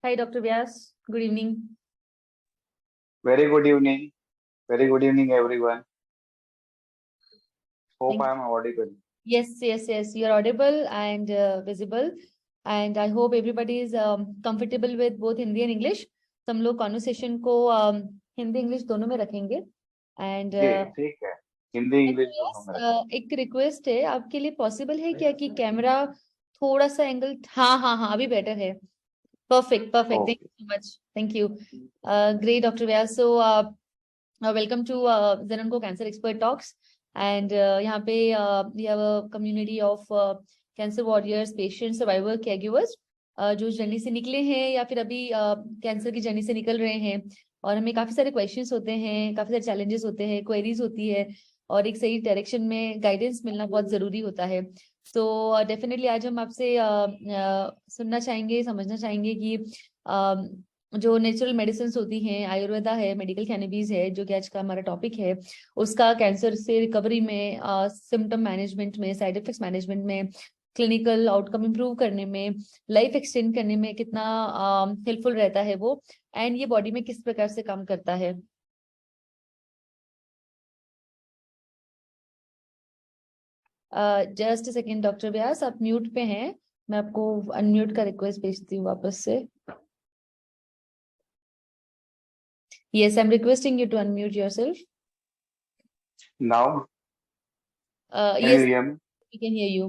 Hi, Dr. Vyas. Good evening. Very good evening. Very good evening, everyone. Hope Thank I am audible. Yes. You're audible and visible. And I hope everybody is comfortable with both Hindi and English. तो हम लोग conversation को Hindi English दोनों में रखेंगे. And जी ठीक है, Hindi English दोनों में रखें। एक रिक्वेस्ट है आपके लिए, पॉसिबल है क्या कि कैमरा थोड़ा सा एंगल, हाँ अभी बेटर है. Perfect. Thank okay, you so much. Thank you. Great, Dr. Vyas. So, welcome to Zenonco Cancer Expert Talks. And यहाँ पे we have a community of cancer warriors, patients, survivor, caregivers जो journey से निकले हैं या फिर अभी कैंसर की जर्नी से निकल रहे हैं. और हमें काफी सारे क्वेश्चंस होते हैं, काफी सारे चैलेंजेस होते हैं, क्वेरीज होती है, और एक सही डायरेक्शन में गाइडेंस मिलना बहुत जरूरी होता है. तो डेफिनेटली आज हम आपसे सुनना चाहेंगे, समझना चाहेंगे कि जो नेचुरल मेडिसिन होती हैं, आयुर्वेदा है, मेडिकल कैनबिस है, जो कि आज का हमारा टॉपिक है, उसका कैंसर से रिकवरी में, सिम्टम मैनेजमेंट में, साइड इफेक्ट्स मैनेजमेंट में, क्लिनिकल आउटकम इंप्रूव करने में, लाइफ एक्सटेंड करने में कितना हेल्पफुल रहता है वो, एंड ये बॉडी में किस प्रकार से काम करता है. जस्ट सेकेंड डॉक्टर व्यास, आप म्यूट पे हैं. मैं आपको अनम्यूट का रिक्वेस्ट भेजती हूँ वापस से. Yes, I'm requesting you to unmute yourself. Now, can Yes, you hear me? we can hear you.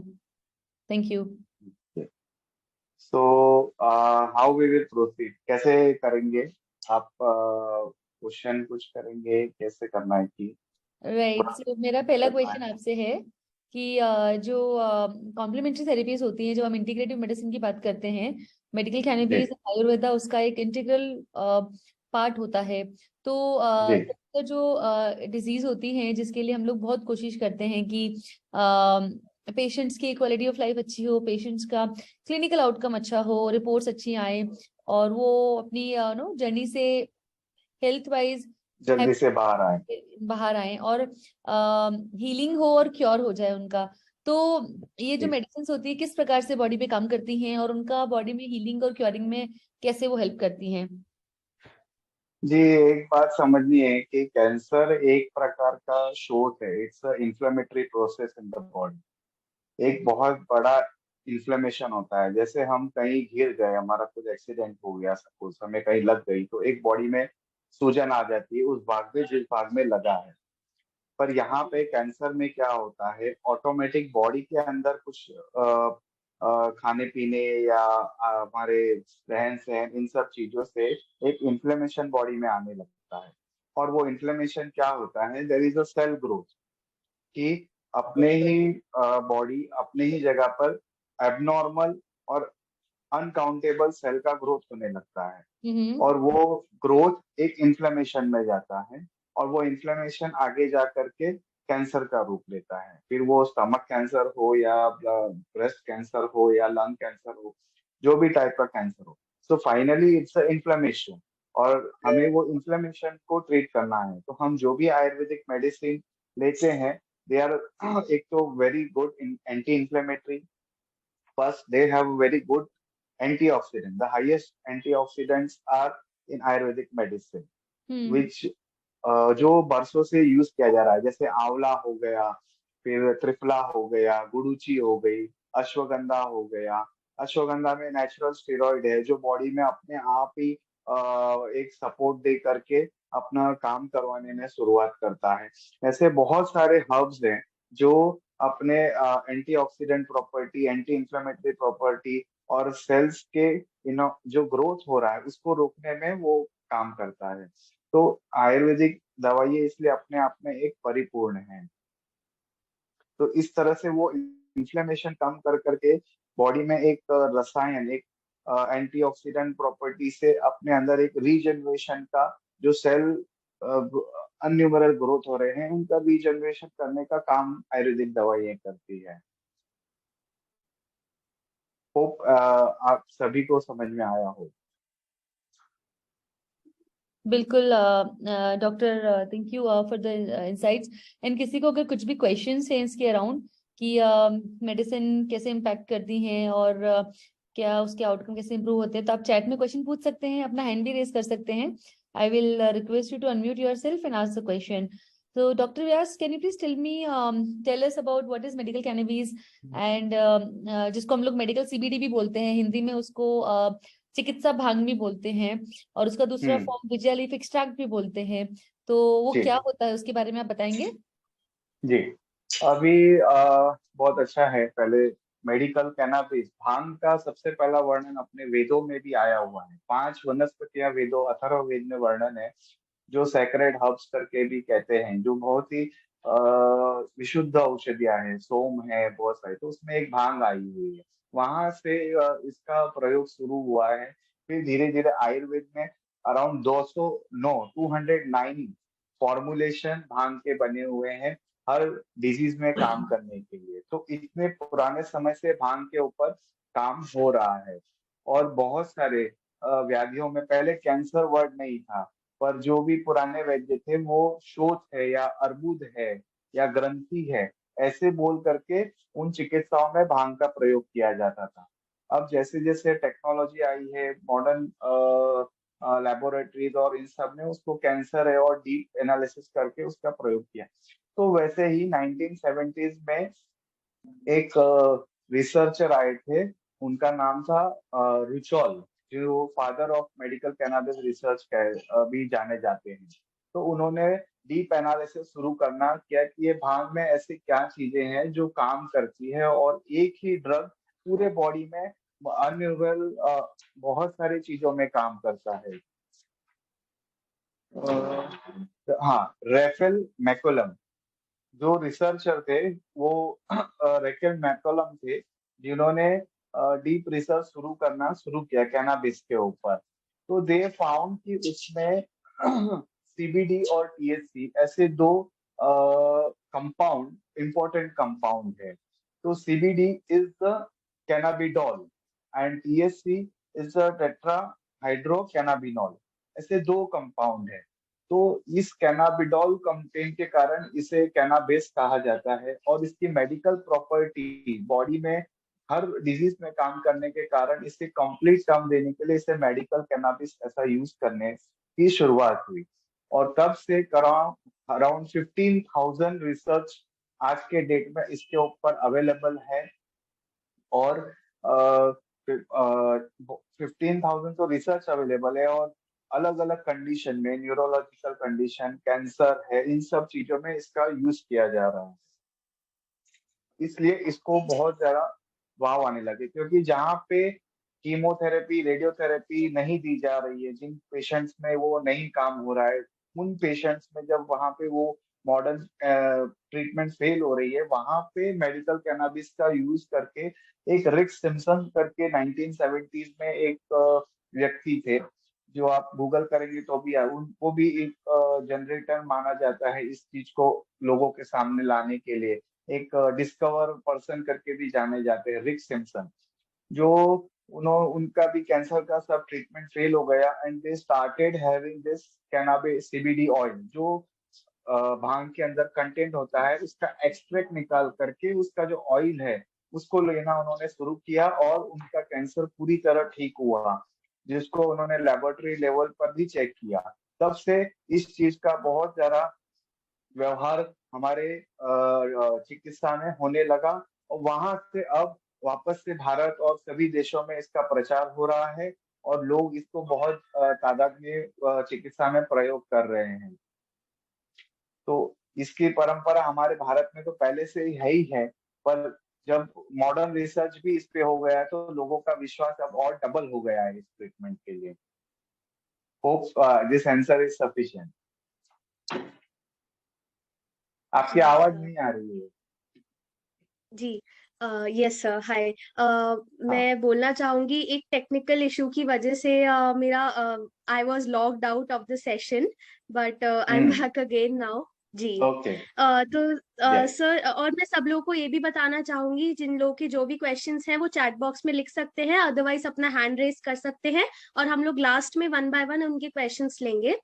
Thank you. So, how we will proceed? कैसे करेंगे? आप क्वेश्चन कुछ करेंगे, कैसे करना है कि राइट. थोड़ा सो मेरा पहला बताएं। क्वेश्चन आपसे है कि जो कॉम्प्लीमेंट्री थेरेपीज होती हैं, जो हम इंटीग्रेटिव मेडिसिन की बात करते हैं, मेडिकल जी कैनबिस, आयुर्वेदा उसका एक इंटीग्रल पार्ट होता है. तो जी तो जो डिजीज होती है जिसके लिए हम लोग बहुत कोशिश करते हैं कि पेशेंट्स की क्वालिटी ऑफ लाइफ अच्छी हो, पेशेंट्स का क्लिनिकल आउटकम अच्छा हो, रिपोर्ट्स अच्छी आए, और वो अपनी नो जर्नी से हेल्थ वाइज जल्दी से बाहर आए। बाहर आए, और हीलिंग हो और क्योर हो जाए उनका. तो ये जो जी मेडिसिन होती है किस प्रकार से बॉडी पे काम करती हैं, और उनका बॉडी में हीलिंग और क्योरिंग में कैसे वो हेल्प करती हैं. जी, एक बात समझनी है कि कैंसर एक प्रकार का शोट है। It's a inflammatory process in the body. एक बहुत बड़ा इन्फ्लेमेशन होता है। जैसे हम कहीं गिर गए, हमारा कुछ एक्सीडेंट हो गया, सपोज हमें कहीं लग गई, तो एक बॉडी में सूजन आ जाती है उस भाग में जिस भाग में लगा है। पर यहाँ पे कैंसर में क्या होता है, ऑटोमेटिक बॉडी के अंदर कुछ खाने पीने या हमारे रहन सहन, इन सब चीजों से एक इन्फ्लेमेशन बॉडी में आने लगता है। और वो इन्फ्लेमेशन क्या होता है, there is a cell growth, कि अपने ही बॉडी अपने ही जगह पर एबनॉर्मल और अनकाउंटेबल सेल का ग्रोथ होने लगता है। हम्म. और वो ग्रोथ एक इन्फ्लेमेशन में जाता है, और वो इन्फ्लेमेशन आगे जा करके कैंसर का रूप लेता है। फिर वो स्टमक कैंसर हो या ब्रेस्ट कैंसर हो या लंग कैंसर हो, जो भी टाइप का कैंसर हो, सो फाइनली इट्स इन्फ्लेमेशन। और हमें वो इन्फ्लेमेशन को ट्रीट करना है, तो हम जो भी आयुर्वेदिक मेडिसिन लेते हैं, दे आर एक तो very good anti inflammatory. First, they have very good antioxidant. The highest antioxidants are in Ayurvedic medicine, which जो बरसों से यूज किया जा रहा है। जैसे आंवला हो गया, फिर त्रिफला हो गया, गुड़ूची हो गई, अश्वगंधा हो गया। अश्वगंधा में नेचुरल स्टेरॉइड है जो बॉडी में अपने आप ही एक सपोर्ट दे करके अपना काम करवाने में शुरुआत करता है। ऐसे बहुत सारे हर्ब्स हैं जो अपने antioxidant property, anti inflammatory property और सेल्स के जो ग्रोथ हो रहा है उसको रोकने में वो काम करता है। तो आयुर्वेदिक दवाइयाँ इसलिए अपने आप में एक परिपूर्ण है। तो इस तरह से वो इन्फ्लेमेशन कम कर करके बॉडी में एक रसायन, एक एंटीऑक्सीडेंट प्रॉपर्टी से अपने अंदर एक रीजनरेशन का, जो सेल अनन्यूमरल ग्रोथ हो रहे हैं उनका रीजनरेशन करने का काम आयुर्वेदिक दवाइयाँ करती है। होप आप सभी को समझ में आया हो। बिल्कुल doctor, thank you for the insights. And किसी को अगर कुछ भी क्वेश्चंस हैं इसके अराउंड कि मेडिसिन कैसे इम्पैक्ट करती हैं, और क्या उसके आउटकम कैसे इंप्रूव होते हैं। तो आप चैट में क्वेश्चन पूछ सकते हैं, अपना हैंड भी रेज कर सकते हैं। I will request you to unmute yourself and ask the question. So, Dr. Vyas, can you please tell me, tell us about what is medical cannabis and जिसको हम लोग मेडिकल सीबीडी भी बोलते हैं, हिंदी में उसको चिकित्सा भांग भी बोलते हैं, और उसका दूसरा फॉर्म विजय लीफ एक्सट्रैक्ट भी बोलते हैं। तो वो जी क्या होता है, उसके बारे में आप बताएंगे? जी। अभी बहुत अच्छा है। पहले मेडिकल कैनाबिस भांग का सबसे पहला वर्णन अपने वेदों में भी आया हुआ है। 5 वनस्पतियां वेदों अथर्ववेद में वर्णन है, जो सैक्रेड हर्ब्स करके भी कहते हैं, जो बहुत ही विशुद्ध औषधियां हैं। सोम है, बहुत सारे, तो उसमें एक भांग आई हुई है। वहां से इसका प्रयोग शुरू हुआ है। फिर धीरे धीरे आयुर्वेद में अराउंड 209 209 फॉर्मुलेशन भांग के बने हुए हैं, हर डिजीज में काम करने के लिए। तो इतने पुराने समय से भांग के ऊपर काम हो रहा है। और बहुत सारे व्याधियों में, पहले कैंसर वर्ड नहीं था, पर जो भी पुराने वैद्य थे वो शोथ है या अर्बुद है या ग्रंथि है, ऐसे बोल करके उन चिकित्साओं में भांग का प्रयोग किया जाता था। अब जैसे जैसे टेक्नोलॉजी आई है, मॉडर्न लेबोरेटरीज और इन सब ने उसको कैंसर है और डीप एनालिसिस करके उसका प्रयोग किया। तो वैसे ही 1970s में एक रिसर्चर आए थे, उनका नाम था रुचॉल, जो father of medical cannabis research भी जाने जाते हैं। तो उन्होंने डीप एनालिसिस शुरू करना किया कि ये भांग में ऐसी क्या चीजें हैं जो काम करती है, और एक ही ड्रग पूरे बॉडी में अनयूजुअल बहुत सारी चीजों में काम करता है। हाँ, रेफेल मैकुलम जो रिसर्चर थे, वो रेकेल मैकलम थे, जिन्होंने डीप रिसर्च शुरू किया कैनाबिस के ऊपर। तो दे फाउंड कि उसमें सीबीडी और टीएचसी ऐसे दो कंपाउंड, इंपॉर्टेंट कंपाउंड है। तो CBD is the cannabidiol and THC is the tetrahydrocannabinol, ऐसे दो कंपाउंड है। तो इस कैनाबिडॉल कंटेंट के कारण इसे कैनाबिस कहा जाता है, और इसकी मेडिकल प्रॉपर्टी बॉडी में हर डिजीज में काम करने के कारण इसे कंप्लीट टर्म देने के लिए इसे मेडिकल कैनाबिस ऐसा यूज करने की शुरुआत हुई। और तब से अराउंड 15,000 रिसर्च आज के डेट में इसके ऊपर अवेलेबल है। और 15,000 तो रिसर्च अवेलेबल है, और अलग अलग कंडीशन में, न्यूरोलॉजिकल कंडीशन, कैंसर है, इन सब चीजों में इसका यूज किया जा रहा है। इसलिए इसको बहुत ज्यादा वाव आने लगे, क्योंकि जहाँ पे कीमोथेरेपी, रेडियोथेरेपी नहीं दी जा रही है, जिन पेशेंट्स में वो नहीं काम हो रहा है, उन पेशेंट्स में जब वहाँ पे वो मॉडर्न ट्रीटमेंट फेल हो रही है, वहाँ पे मेडिकल कैनाबिस का यूज करके एक रिक सिम्पसन करके 1970s में एक व्यक्ति थे, जो आप गूगल करेंगे तो भी उनको भी एक जनरेटर माना जाता है इस चीज को लोगों के सामने लाने के लिए। एक डिस्कवर पर्सन करके भी जाने जाते हैं, रिक सिम्पसन, जो उनका भी कैंसर का सब ट्रीटमेंट फेल हो गया, and they started having this cannabis CBD oil, जो भांग के अंदर कंटेंट होता है, उसका एक्सट्रैक्ट निकाल करके उसका जो ऑयल है उसको लेना उन्होंने शुरू किया, और उनका कैंसर पूरी तरह ठीक हुआ, जिसको उन्होंने लेबोरेटरी लेवल पर भी चेक किया। तब से इस चीज का बहुत ज्यादा व्यवहार हमारे चिकित्सा में होने लगा, और वहां से अब वापस से भारत और सभी देशों में इसका प्रचार हो रहा है, और लोग इसको बहुत तादाद में चिकित्सा में प्रयोग कर रहे हैं। तो इसकी परंपरा हमारे भारत में तो पहले से ही है, पर जब मॉडर्न रिसर्च भी इस पे हो गया है, तो लोगों का विश्वास अब और डबल हो गया है इस ट्रीटमेंट के लिए। Hope this answer is sufficient. आपकी जी आवाज नहीं आ रही है। जी यस सर, हाय। हाँ मैं बोलना चाहूंगी, एक टेक्निकल इशू की वजह से मेरा I was logged out of the session, but I am back again now. जी। ओके। तो यस। सर, और मैं सब लोगों को ये भी बताना चाहूंगी, जिन लोगों के जो भी क्वेश्चंस हैं वो चैट बॉक्स में लिख सकते हैं, अदरवाइज अपना हैंड रेज कर सकते हैं, और हम लोग लास्ट में वन बाय वन उनके क्वेश्चंस लेंगे।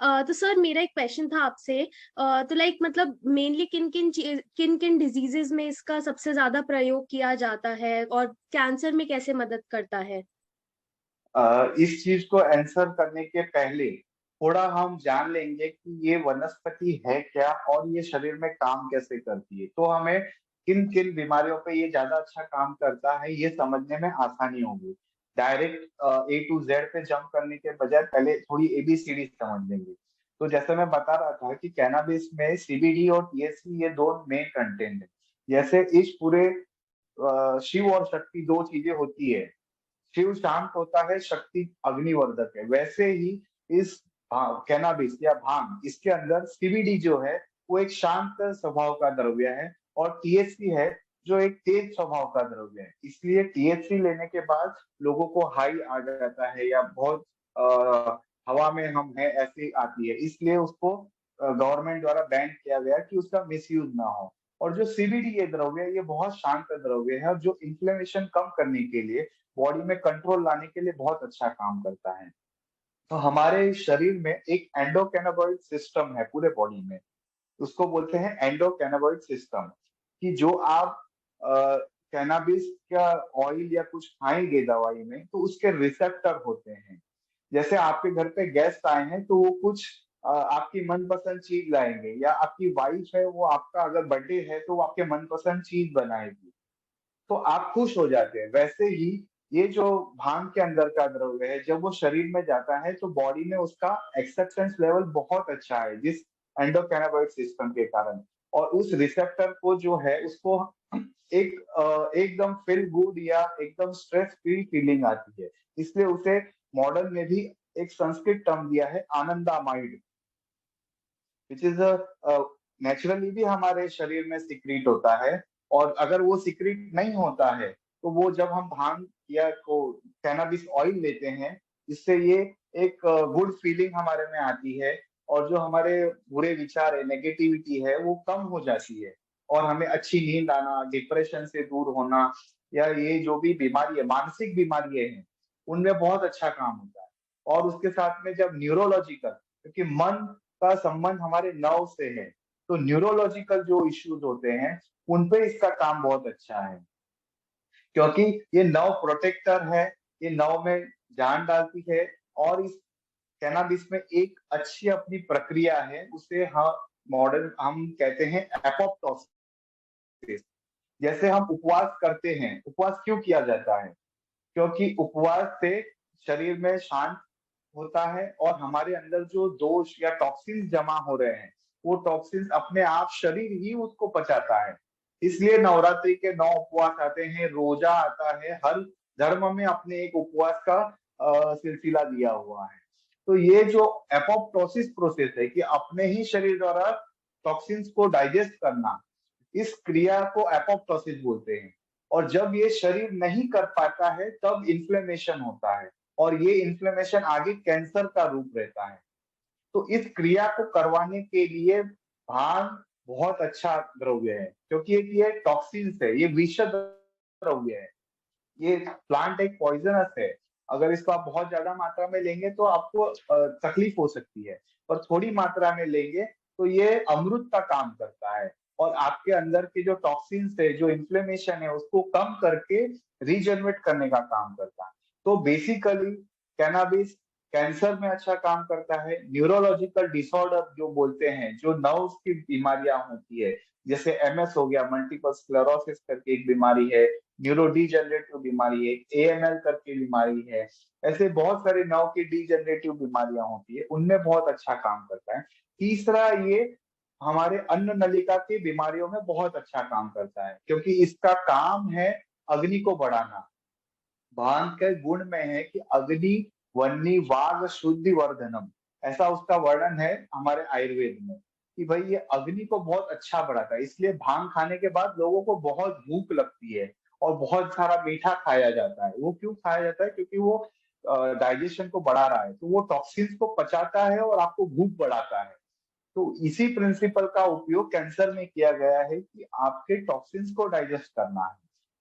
तो सर, मेरा एक क्वेश्चन था आपसे। तो लाइक मतलब मेनली किन किन डिजीजेस में इसका सबसे ज्यादा प्रयोग किया जाता है, और कैंसर में कैसे मदद करता है? इस चीज को आंसर करने के पहले थोड़ा हम जान लेंगे कि ये वनस्पति है क्या और ये शरीर में काम कैसे करती है, तो हमें किन किन बीमारियों पे ये ज्यादा अच्छा काम करता है ये समझने में आसानी होगी। डायरेक्ट ए टू जेड पे जंप करने के बजाय पहले थोड़ी एबीसीडी समझ लेंगे। तो जैसे मैं बता रहा था कि कैनाबिस में सीबीडी और टीएचसी ये दो मेन कंटेंट है। जैसे इस पूरे शिव और शक्ति दो चीजें होती है। शिव शांत होता है, शक्ति अग्निवर्धक है। वैसे ही इस कैनाबिस या भांग, इसके अंदर सीबीडी जो है वो एक शांत स्वभाव का द्रव्य है, और टीएचसी है जो एक तेज स्वभाव का द्रव्य है। इसलिए टीएचसी लेने के बाद लोगों को हाई आ जाता है या बहुत हवा में हम है ऐसी आती है, इसलिए उसको गवर्नमेंट द्वारा बैन किया गया कि उसका मिसयूज ना हो। और जो सीबीडी ये द्रव्य है ये बहुत शांत द्रव्य है, और जो इन्फ्लेमेशन कम करने के लिए, बॉडी में कंट्रोल लाने के लिए बहुत अच्छा काम करता है। तो हमारे शरीर में एक एंडोकैनाबॉइड सिस्टम है पूरे बॉडी में, उसको बोलते हैं एंडोकैनाबॉइड सिस्टम। कि जो आप कैनाबिस का ऑयल या कुछ खाएंगे दवाई में, तो उसके रिसेप्टर होते हैं। जैसे आपके घर पे गेस्ट आए हैं तो वो कुछ आपकी मनपसंद चीज लाएंगे, या आपकी वाइफ है वो आपका अगर बर्थडे है तो वो आपके मनपसंद चीज बनाएगी, तो आप खुश हो जाते हैं। वैसे ही ये जो भांग के अंदर का द्रव्य है, जब वो शरीर में जाता है तो बॉडी में उसका एक्सेप्टेंस लेवल बहुत अच्छा है, जिस एंडोकैनाबॉइड सिस्टम के कारण। और उस रिसेप्टर को जो है उसको एकदम फील गुड या एकदम स्ट्रेस फ्री फीलिंग आती है। इसलिए उसे मॉडर्न में भी एक संस्कृत टर्म दिया है, आनंदामाइड, विच इज नेचुरली भी हमारे शरीर में सिक्रीट होता है। और अगर वो सिक्रीट नहीं होता है तो वो जब हम भांग या को कैनाबिस ऑयल लेते हैं, इससे ये एक गुड फीलिंग हमारे में आती है, और जो हमारे बुरे विचार है, नेगेटिविटी है, वो कम हो जाती है, और हमें अच्छी नींद आना, डिप्रेशन से दूर होना, या ये जो भी बीमारी है, मानसिक बीमारियां हैं, उनमें बहुत अच्छा काम होता है। और उसके साथ में जब न्यूरोलॉजिकल, क्योंकि मन का संबंध हमारे नर्व से है, तो न्यूरोलॉजिकल जो इश्यूज होते हैं उन पे इसका काम बहुत अच्छा है, क्योंकि ये नर्व प्रोटेक्टर है, ये नर्व में जान डालती है। और इस कैनाबिस में एक अच्छी अपनी प्रक्रिया है, उसे हम मॉडर्न हम कहते हैं एपोप्टोसिस। जैसे हम उपवास करते हैं, उपवास क्यों किया जाता है? क्योंकि उपवास से शरीर में शांत होता है, और हमारे अंदर जो दोष या टॉक्सिन्स जमा हो रहे हैं, वो टॉक्सिन्स अपने आप शरीर ही उसको पचाता है। इसलिए नवरात्रि के 9 उपवास आते हैं, रोजा आता है, हर धर्म में अपने एक उपवास का सिलसिला दिया हुआ है। तो ये जो एपोप्टोसिस प्रोसेस है कि अपने ही शरीर द्वारा टॉक्सिन्स को डाइजेस्ट करना, इस क्रिया को एपोप्टोसिस बोलते हैं। और जब ये शरीर नहीं कर पाता है तब इन्फ्लेमेशन होता है, और ये इन्फ्लेमेशन आगे कैंसर का रूप रहता है। तो इस क्रिया को करवाने के लिए भांग बहुत अच्छा द्रव्य है, क्योंकि ये टॉक्सिन्स है, ये विषद द्रव्य है। ये प्लांट एक पॉइजनस है। अगर इसको आप बहुत ज्यादा मात्रा में लेंगे तो आपको तकलीफ हो सकती है, और थोड़ी मात्रा में लेंगे तो ये अमृत का काम करता है, और आपके अंदर के जो टॉक्सिन्स है, जो इन्फ्लेमेशन है, उसको कम करके रीजनरेट करने का काम करता है। तो बेसिकली कैनाबिस कैंसर में अच्छा काम करता है। न्यूरोलॉजिकल डिसऑर्डर जो बोलते हैं, जो नर्व्स की बीमारियां होती है, जैसे एमएस हो गया, मल्टीपल स्क्लेरोसिस करके एक बीमारी है, न्यूरो डीजनरेटिव बीमारी है, एएमएल करके बीमारी है, ऐसे बहुत सारे नर्व की डीजनरेटिव बीमारियां होती है, उनमें बहुत अच्छा काम करता है। तीसरा, ये हमारे अन्न नलिका की बीमारियों में बहुत अच्छा काम करता है, क्योंकि इसका काम है अग्नि को बढ़ाना। भांग के गुण में है कि अग्नि वन्नी वाग शुद्धि वर्धनम, ऐसा उसका वर्णन है हमारे आयुर्वेद में, कि भाई ये अग्नि को बहुत अच्छा बढ़ाता है। इसलिए भांग खाने के बाद लोगों को बहुत भूख लगती है, और बहुत सारा मीठा खाया जाता है। वो क्यों खाया जाता है? क्योंकि वो डाइजेशन को बढ़ा रहा है, तो वो टॉक्सिन्स को पचाता है और आपको भूख बढ़ाता है। तो इसी प्रिंसिपल का उपयोग कैंसर में किया गया है कि आपके टॉक्सिन्स को डाइजेस्ट करना है,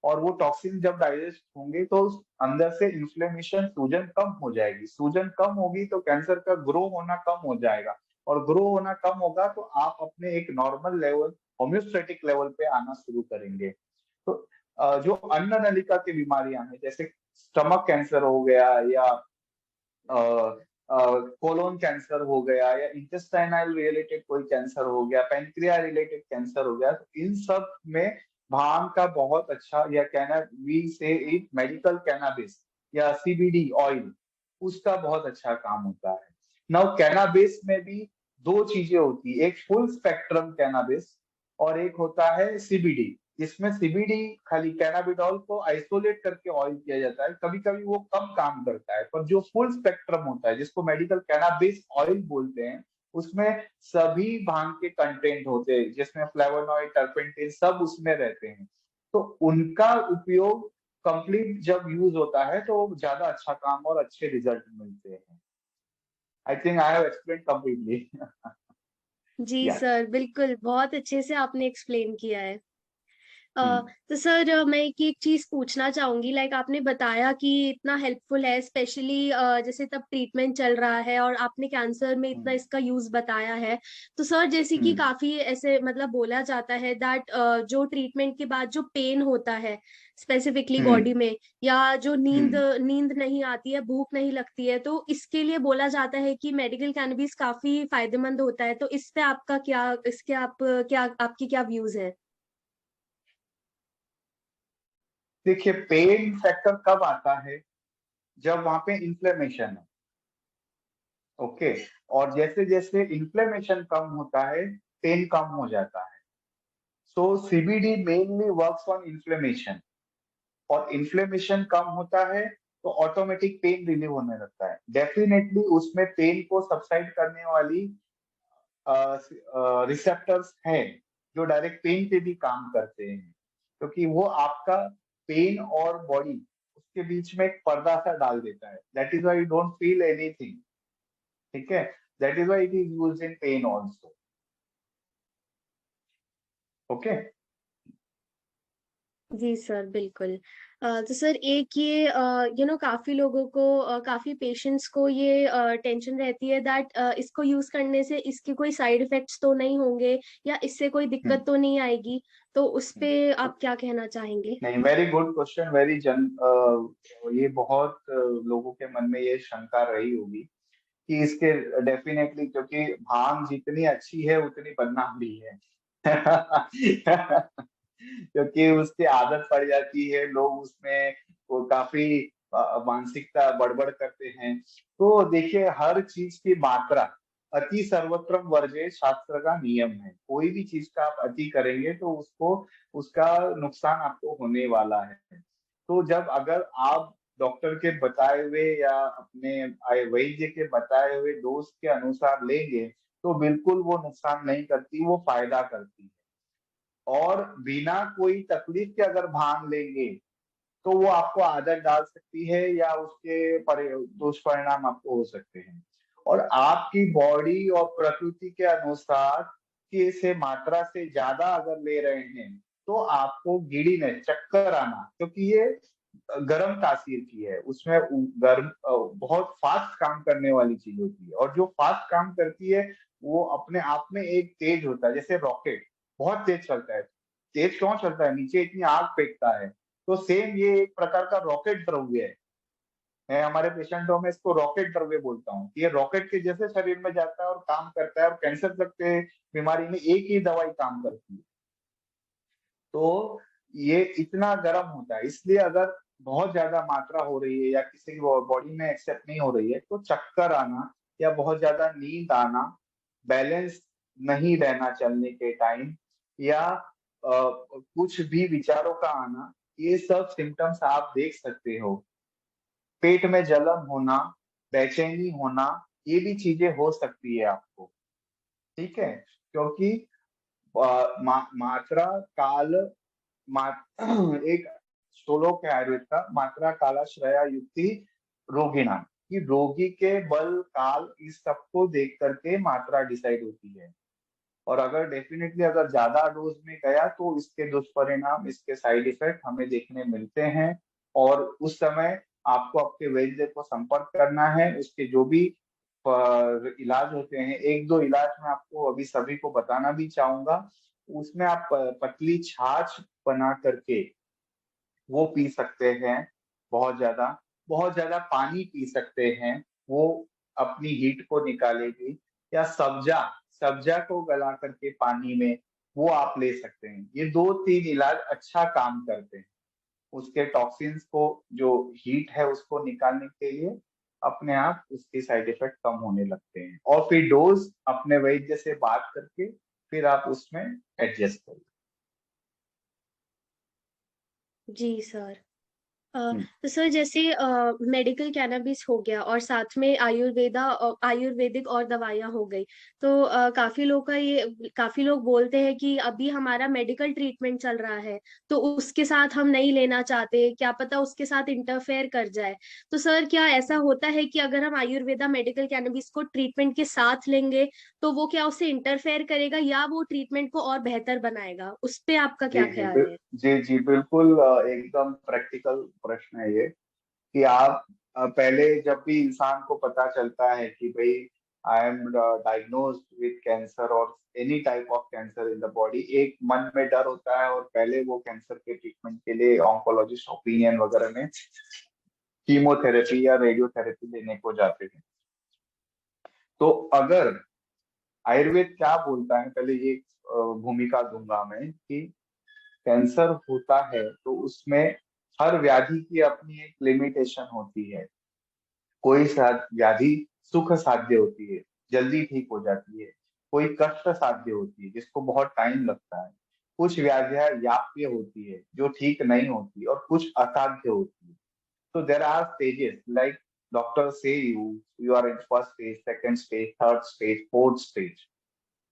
और वो टॉक्सिन जब डाइजेस्ट होंगे तो उस अंदर से इन्फ्लेमेशन, सूजन कम हो जाएगी, सूजन कम होगी तो कैंसर का ग्रो होना कम हो जाएगा, और ग्रो होना कम होगा तो आप अपने एक नॉर्मल लेवल, होम्योस्टैटिक लेवल पे आना शुरू करेंगे। तो जो अन्न नलिका की बीमारियां हैं, जैसे स्टमक कैंसर हो गया, या कोलोन कैंसर हो गया, या इंटेस्टाइनल रिलेटेड कोई कैंसर हो गया, पैंक्रिया रिलेटेड कैंसर हो गया, तो इन सब में भांग का बहुत अच्छा, या वी से इट मेडिकल कैनाबिस या सीबीडी ऑयल, उसका बहुत अच्छा काम होता है। नाउ कैनाबिस में भी दो चीजें होती है, एक फुल स्पेक्ट्रम कैनाबिस और एक होता है सीबीडी। इसमें सीबीडी खाली कैनाबिडॉल को आइसोलेट करके ऑयल किया जाता है, कभी कभी वो कम काम करता है, पर जो फुल स्पेक्ट्रम होता है जिसको मेडिकल कैनाबिस ऑयल बोलते हैं, उसमें सभी भांग के कंटेंट होते हैं, जिसमें फ्लेवोनॉइड, टर्पेंटिन सब उसमें रहते हैं। तो उनका उपयोग कंप्लीट जब यूज होता है तो ज्यादा अच्छा काम और अच्छे रिजल्ट मिलते हैं। I think I have explain completely. जी या सर, बिल्कुल बहुत अच्छे से आपने एक्सप्लेन किया है। हम्म तो सर मैं एक चीज पूछना चाहूंगी, लाइक आपने बताया कि इतना हेल्पफुल है, स्पेशली जैसे तब ट्रीटमेंट चल रहा है और आपने कैंसर में इतना हम्म इसका यूज बताया है। तो सर जैसे कि हम्म काफी ऐसे मतलब बोला जाता है दैट जो ट्रीटमेंट के बाद जो पेन होता है स्पेसिफिकली हम्म बॉडी में, या जो नींद हम्म नींद नहीं आती है, भूख नहीं लगती है, तो इसके लिए बोला जाता है कि मेडिकल कैनबिस काफी फायदेमंद होता है। तो इस पे आपका क्या, इसके आप क्या, आपकी क्या व्यूज है? देखिए, पेन फैक्टर कब आता है? जब वहां पे इन्फ्लेमेशन है। ओके। और जैसे जैसे इन्फ्लेमेशन कम होता है, पेन कम हो जाता है। So CBD mainly works on inflammation, और इन्फ्लेमेशन कम होता है तो ऑटोमेटिक पेन रिलीव होने लगता है। डेफिनेटली उसमें पेन को सबसाइड करने वाली रिसेप्टर्स हैं जो डायरेक्ट पेन पे भी काम करते हैं, क्योंकि वो आपका पेन और बॉडी उसके बीच में एक पर्दा सा डाल देता है। That is why you don't feel anything. ठीक है। That is why it is used in pain also. Okay. जी सर, बिल्कुल। तो सर एक ये काफी लोगों को काफी पेशेंट्स को ये टेंशन रहती है दैट इसको यूज करने से इसके कोई साइड इफेक्ट्स तो नहीं होंगे, या इससे कोई दिक्कत तो नहीं आएगी। तो उस पे आप क्या कहना चाहेंगे? नहीं, वेरी गुड क्वेश्चन, वेरी ये बहुत लोगों के मन में ये शंका रही होगी कि इसके डेफिनेटली, क्योंकि भांग जितनी अच्छी है उतनी बदनाम भी है। क्योंकि उसकी आदत पड़ जाती है, लोग उसमें वो काफी मानसिकता बड़बड़ करते हैं। तो देखिए, हर चीज की मात्रा, अति सर्वत्रम वर्जे शास्त्र का नियम है। कोई भी चीज का आप अति करेंगे तो उसको, उसका नुकसान आपको होने वाला है। तो जब अगर आप डॉक्टर के बताए हुए या अपने वैद्य के बताए हुए डोज के अनुसार लेंगे तो बिल्कुल वो नुकसान नहीं करती, वो फायदा करती है। और बिना कोई तकलीफ के अगर भांग लेंगे तो वो आपको आदत डाल सकती है, या उसके दुष्परिणाम आपको हो सकते हैं। और आपकी बॉडी और प्रकृति के अनुसार कि इसे मात्रा से ज्यादा अगर ले रहे हैं तो आपको गिड़ीनेस, चक्कर आना, क्योंकि ये गर्म तासीर की है, उसमें गर्म बहुत फास्ट काम करने वाली चीज होती है, और जो फास्ट काम करती है वो अपने आप में एक तेज होता है, जैसे रॉकेट बहुत तेज चलता है। तेज क्यों चलता है? नीचे इतनी आग फेंकता है। तो सेम ये एक प्रकार का रॉकेट द्रव्य है। मैं हमारे पेशेंटों में इसको रॉकेट द्रव्य बोलता हूँ। ये रॉकेट के जैसे शरीर में जाता है और काम करता है, और कैंसर तक के बीमारी में एक ही दवाई काम करती है। तो ये इतना गर्म होता है, इसलिए अगर बहुत ज्यादा मात्रा हो रही है या किसी की बॉडी में एक्सेप्ट नहीं हो रही है तो चक्कर आना या बहुत ज्यादा नींद आना, बैलेंस नहीं रहना चलने के टाइम, या कुछ भी विचारों का आना, ये सब सिम्टम्स आप देख सकते हो। पेट में जलन होना, बेचैनी होना, ये भी चीजें हो सकती है आपको। ठीक है। क्योंकि मात्रा काल, मा, एक श्लोक है आयुर्वेद का, मात्रा काला श्रेया युक्ति रोगिणा, कि रोगी के बल काल इस सबको देख करके मात्रा डिसाइड होती है। और अगर डेफिनेटली अगर ज्यादा डोज में गया तो इसके दुष्परिणाम, इसके साइड इफेक्ट हमें देखने मिलते हैं। और उस समय आपको आपके वैद्य को संपर्क करना है। उसके जो भी इलाज होते हैं, एक दो इलाज मैं आपको अभी सभी को बताना भी चाहूंगा। उसमें आप पतली छाछ बना करके वो पी सकते हैं। बहुत ज्यादा पानी पी सकते हैं, वो अपनी हीट को निकालेगी। या सब्जा सब्जा को गला करके पानी में वो आप ले सकते हैं। ये दो तीन इलाज अच्छा काम करते हैं उसके टॉक्सिन्स को, जो हीट है उसको निकालने के लिए। अपने आप उसके साइड इफेक्ट कम होने लगते हैं। और फिर डोज अपने वैद्य से बात करके फिर आप उसमें एडजस्ट करिए। जी सर। हम्म। तो सर जैसे मेडिकल कैनबिस हो गया और साथ में आयुर्वेदिक और दवाइयाँ हो गई, तो काफी लोग बोलते हैं कि अभी हमारा मेडिकल ट्रीटमेंट चल रहा है तो उसके साथ हम नहीं लेना चाहते, क्या पता उसके साथ इंटरफेयर कर जाए। तो सर क्या ऐसा होता है कि अगर हम आयुर्वेदा मेडिकल कैनबिस को ट्रीटमेंट के साथ लेंगे तो वो क्या उससे इंटरफेयर करेगा या वो ट्रीटमेंट को और बेहतर बनाएगा? उस पे आपका जी क्या जी ख्याल है? जी बिल्कुल, एकदम प्रैक्टिकल प्रश्न है ये। कि आप पहले जब भी इंसान को पता चलता है कि भाई I am diagnosed with cancer और any type of cancer in the body, एक मन में डर होता है और पहले वो कैंसर के ट्रीटमेंट के लिए ऑन्कोलॉजिस्ट ओपिनियन वगैरह में कीमोथेरेपी या रेडियोथेरेपी लेने को जाते हैं। तो अगर आयुर्वेद क्या बोलता है, पहले ये भूमिका दूंगा मैं कि कैंसर होता है तो उसमें हर व्याधि की अपनी एक लिमिटेशन होती है। कोई व्याधि सुख साध्य होती है, जल्दी ठीक हो जाती है। कोई कष्ट साध्य होती है जिसको बहुत टाइम लगता है। कुछ व्याधियां याप्य होती है जो ठीक नहीं होती, और कुछ असाध्य होती है। So there are stages, like doctors say you are in first stage, second stage, third stage, fourth stage,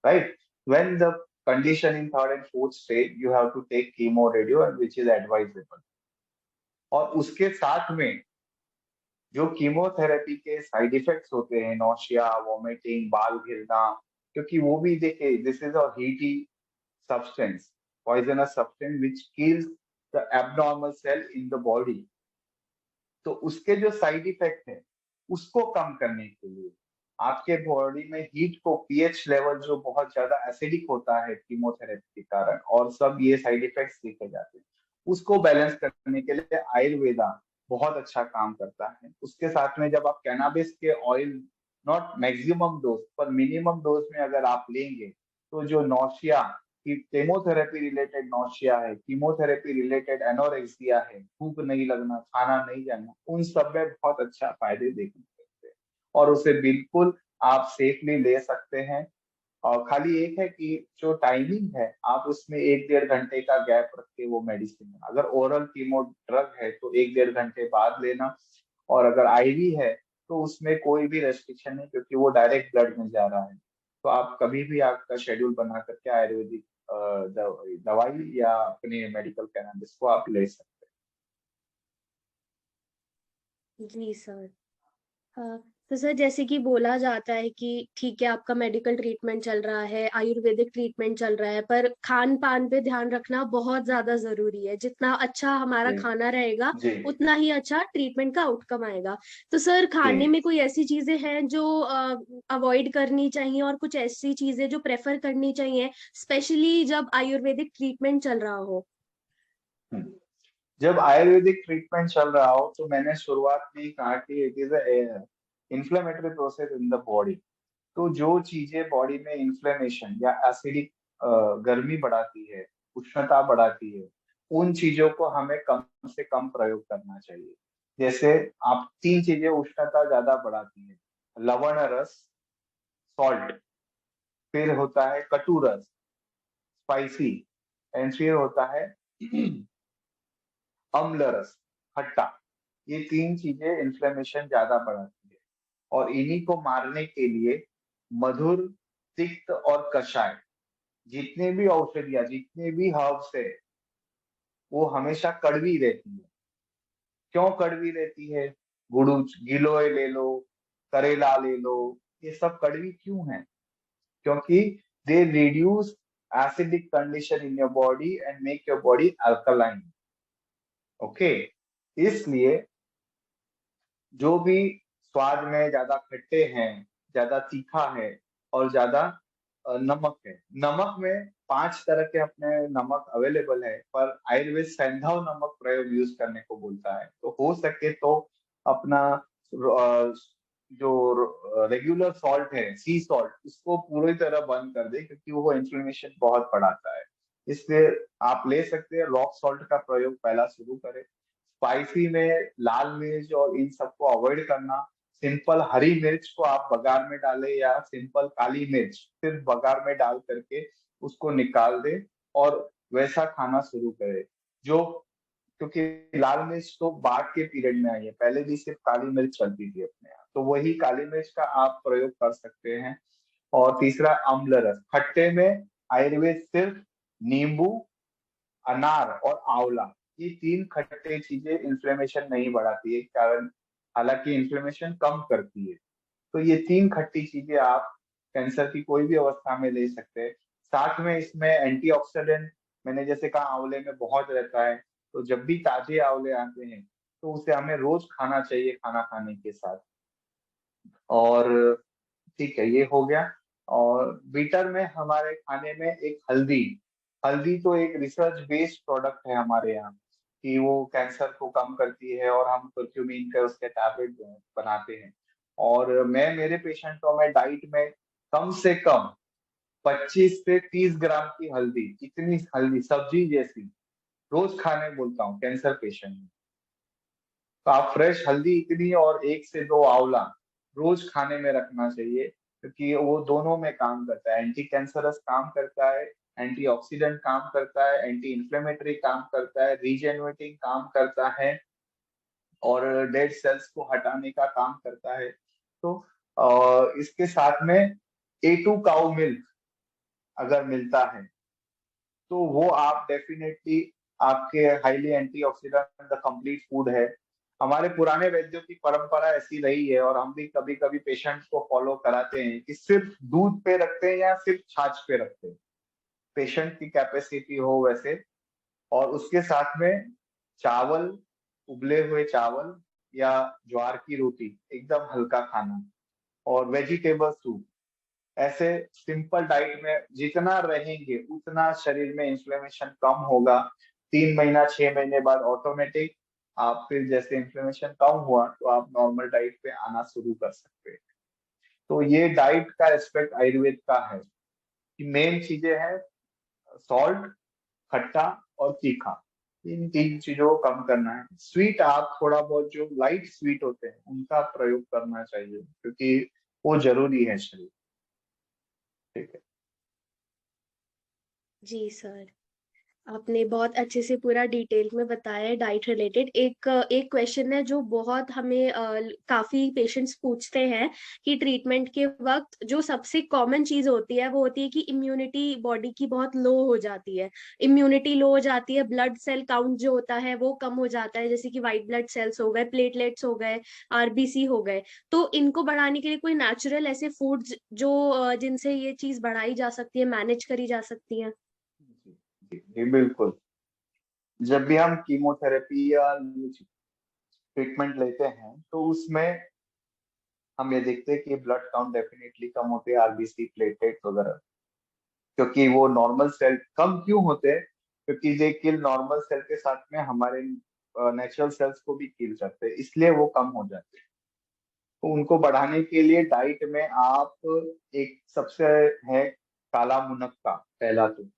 right? When the condition in third and fourth stage, you have to take chemo, radio, and which is advisable. और उसके साथ में जो chemotherapy के side effects होते हैं, nausea, vomiting, बाल गिरना, क्योंकि वो भी देखिए this is a heaty substance, poisonous substance which kills the abnormal cell in the body. तो उसके जो साइड इफेक्ट है उसको कम करने के लिए आपके बॉडी में हीट को, पीएच लेवल जो बहुत ज्यादा एसिडिक होता है कीमोथेरेपी के कारण, और सब ये साइड इफेक्ट्स देखे जाते हैं, उसको बैलेंस करने के लिए आयुर्वेदा बहुत अच्छा काम करता है। उसके साथ में जब आप कैनाबिस के ऑयल, नॉट मैक्सिमम डोज पर मिनिमम डोज में अगर आप लेंगे, तो जो नौशिया कि केमोथेरेपी रिलेटेड नौशिया है, कीमोथेरेपी रिलेटेड एनोरेक्सिया है, भूख नहीं लगना, खाना नहीं जाना, उन सब में बहुत अच्छा फायदे देखने मिलते हैं। और उसे बिल्कुल आप सेफली ले सकते हैं। और खाली एक है कि जो टाइमिंग है आप उसमें 1-1.5 घंटे का गैप रख के वो मेडिसिन लेना। अगर ओरल कीमो ड्रग है तो 1-1.5 घंटे बाद लेना। और अगर आईवी है तो उसमें कोई भी रेस्ट्रिक्शन नहीं, क्योंकि वो डायरेक्ट ब्लड में जा रहा है। तो आप कभी भी आपका शेड्यूल बना करके आयुर्वेदिक दवाई या अपने मेडिकल कैनबिस को आप ले सकते जी सर। तो सर जैसे कि बोला जाता है कि ठीक है आपका मेडिकल ट्रीटमेंट चल रहा है, आयुर्वेदिक ट्रीटमेंट चल रहा है, पर खान पान पे ध्यान रखना बहुत ज्यादा जरूरी है। जितना अच्छा हमारा हैं। खाना रहेगा जी उतना ही अच्छा ट्रीटमेंट का आउटकम आएगा। तो सर जी खाने में कोई ऐसी चीजें हैं जो अवॉइड करनी चाहिए और कुछ ऐसी चीजें जो प्रेफर करनी चाहिए, स्पेशली जब आयुर्वेदिक ट्रीटमेंट चल रहा हो? हम्म। जब आयुर्वेदिक ट्रीटमेंट चल रहा हो तो मैंने शुरुआत में ही कहा कि it is inflammatory process in the body. तो जो चीजें बॉडी में इन्फ्लेमेशन या एसिडिक गर्मी बढ़ाती है, उष्णता बढ़ाती है, उन चीजों को हमें कम से कम प्रयोग करना चाहिए। जैसे आप 3 चीजें उष्णता ज्यादा बढ़ाती है: लवण रस, सॉल्ट, फिर होता है कटु रस, स्पाइसी, एंड फिर होता है अम्ल रस, खट्टा। ये 3 चीजें इन्फ्लेमेशन ज्यादा बढ़ाती है। और इन्हीं को मारने के लिए मधुर, तिक्त और कषाय, जितने भी औषधियां, जितने भी हर्ब्स है, वो हमेशा कड़वी रहती है। क्यों कड़वी रहती है? गुड़ूच, गिलोय ले लो, करेला ले लो, ये सब कड़वी क्यों है? क्योंकि they reduce acidic condition in your body and make your body alkaline. Okay, इसलिए जो भी स्वाद में ज्यादा खट्टे हैं, ज्यादा तीखा है और ज्यादा नमक है, नमक में 5 तरह के अपने नमक अवेलेबल है, पर आयुर्वेद सैंधव नमक प्रयोग यूज करने को बोलता है। तो हो सके तो अपना जो रेगुलर सॉल्ट है, सी सॉल्ट, उसको पूरी तरह बंद कर दे, क्योंकि वो इन्फ्लेमेशन बहुत बढ़ाता है। इसलिए आप ले सकते हैं रॉक सॉल्ट का प्रयोग पहला शुरू करें। स्पाइसी में लाल मिर्च और इन सबको अवॉइड करना, सिंपल हरी मिर्च को आप बघार में डालें या सिंपल काली मिर्च सिर्फ बघार में डाल करके उसको निकाल दे और वैसा खाना शुरू करे। जो क्योंकि लाल मिर्च तो बाद के पीरियड में आई है, पहले भी सिर्फ काली मिर्च चलती थी अपने यहाँ, तो वही काली मिर्च का आप प्रयोग कर सकते हैं। और तीसरा अम्ल रस, खट्टे में आयुर्वेद सिर्फ नींबू, अनार और आंवला, ये 3 खट्टे चीजें इन्फ्लेमेशन नहीं बढ़ाती है, कारण हालांकि इन्फ्लेमेशन कम करती है। तो ये 3 खट्टी चीजें आप कैंसर की कोई भी अवस्था में ले सकते हैं। साथ में इसमें एंटीऑक्सीडेंट, मैंने जैसे कहा आंवले में बहुत रहता है, तो जब भी ताजे आंवले आते हैं तो उसे हमें रोज खाना चाहिए खाना खाने के साथ। और ठीक है, ये हो गया। और बीटर में हमारे खाने में एक हल्दी, हल्दी तो एक रिसर्च बेस्ड प्रोडक्ट है हमारे यहाँ, कि वो कैंसर को कम करती है और हम curcumin का उसके टैबलेट बनाते हैं। और मैं मेरे पेशेंटों में डाइट में कम से कम 25 से 30 ग्राम की हल्दी, इतनी हल्दी सब्जी जैसी रोज खाने बोलता हूँ कैंसर पेशेंट में। तो आप फ्रेश हल्दी इतनी और 1 से 2 आंवला रोज खाने में रखना चाहिए, क्योंकि वो दोनों में काम करता है, एंटी कैंसरस काम करता है, एंटीऑक्सीडेंट काम करता है, एंटी इंफ्लेमेटरी काम करता है, रीजेनरेटिंग काम करता है और डेड सेल्स को हटाने का काम करता है। तो इसके साथ में A2 काउ मिल्क अगर मिलता है तो वो आप डेफिनेटली, आपके highly antioxidant the complete food है। हमारे पुराने वैद्यों की परंपरा ऐसी रही है और हम भी कभी कभी पेशेंट्स को फॉलो कराते हैं कि सिर्फ दूध पे रखते हैं या सिर्फ छाछ पे रखते हैं, पेशेंट की कैपेसिटी हो वैसे। और उसके साथ में चावल, उबले हुए चावल या ज्वार की रोटी, एकदम हल्का खाना, और वेजिटेबल सूप, ऐसे सिंपल डाइट में जितना रहेंगे उतना शरीर में इन्फ्लेमेशन कम होगा। 3 महीना 6 महीने बाद ऑटोमेटिक आप फिर जैसे इन्फ्लेमेशन कम हुआ तो आप नॉर्मल डाइट पे आना शुरू कर सकते हैं। तो ये डाइट का एस्पेक्ट आयुर्वेद का है कि मेन चीजें हैं सॉल्ट, खट्टा और तीखा, इन 3 चीजों को कम करना है। स्वीट आप थोड़ा बहुत जो लाइट स्वीट होते हैं उनका प्रयोग करना चाहिए, क्योंकि वो जरूरी है शरीर। ठीक है। जी सर, आपने बहुत अच्छे से पूरा डिटेल में बताया है डाइट रिलेटेड। एक क्वेश्चन है जो बहुत हमें काफी पेशेंट्स पूछते हैं कि ट्रीटमेंट के वक्त जो सबसे कॉमन चीज होती है वो होती है कि इम्यूनिटी बॉडी की बहुत लो हो जाती है। इम्यूनिटी लो हो जाती है, ब्लड सेल काउंट जो होता है वो कम हो जाता है, जैसे कि व्हाइट ब्लड सेल्स हो गए, प्लेटलेट्स हो गए, आरबीसी हो गए। तो इनको बढ़ाने के लिए कोई नेचुरल ऐसे फूड्स जो जिनसे ये चीज बढ़ाई जा सकती है, मैनेज करी जा सकती है? जी बिल्कुल। जब भी हम कीमोथेरेपी या ट्रीटमेंट लेते हैं तो उसमें हम ये देखते हैं कि ब्लड काउंट डेफिनेटली कम होते हैं, आरबीसी, प्लेटलेट वगैरह, क्योंकि वो नॉर्मल सेल कम क्यों होते हैं, क्योंकि ये किल नॉर्मल सेल के साथ में हमारे नेचुरल सेल्स को भी किल करते हैं, इसलिए वो कम हो जाते हैं। तो उनको बढ़ाने के लिए डाइट में आप एक सबसे है काला मुनक्का, पहला तो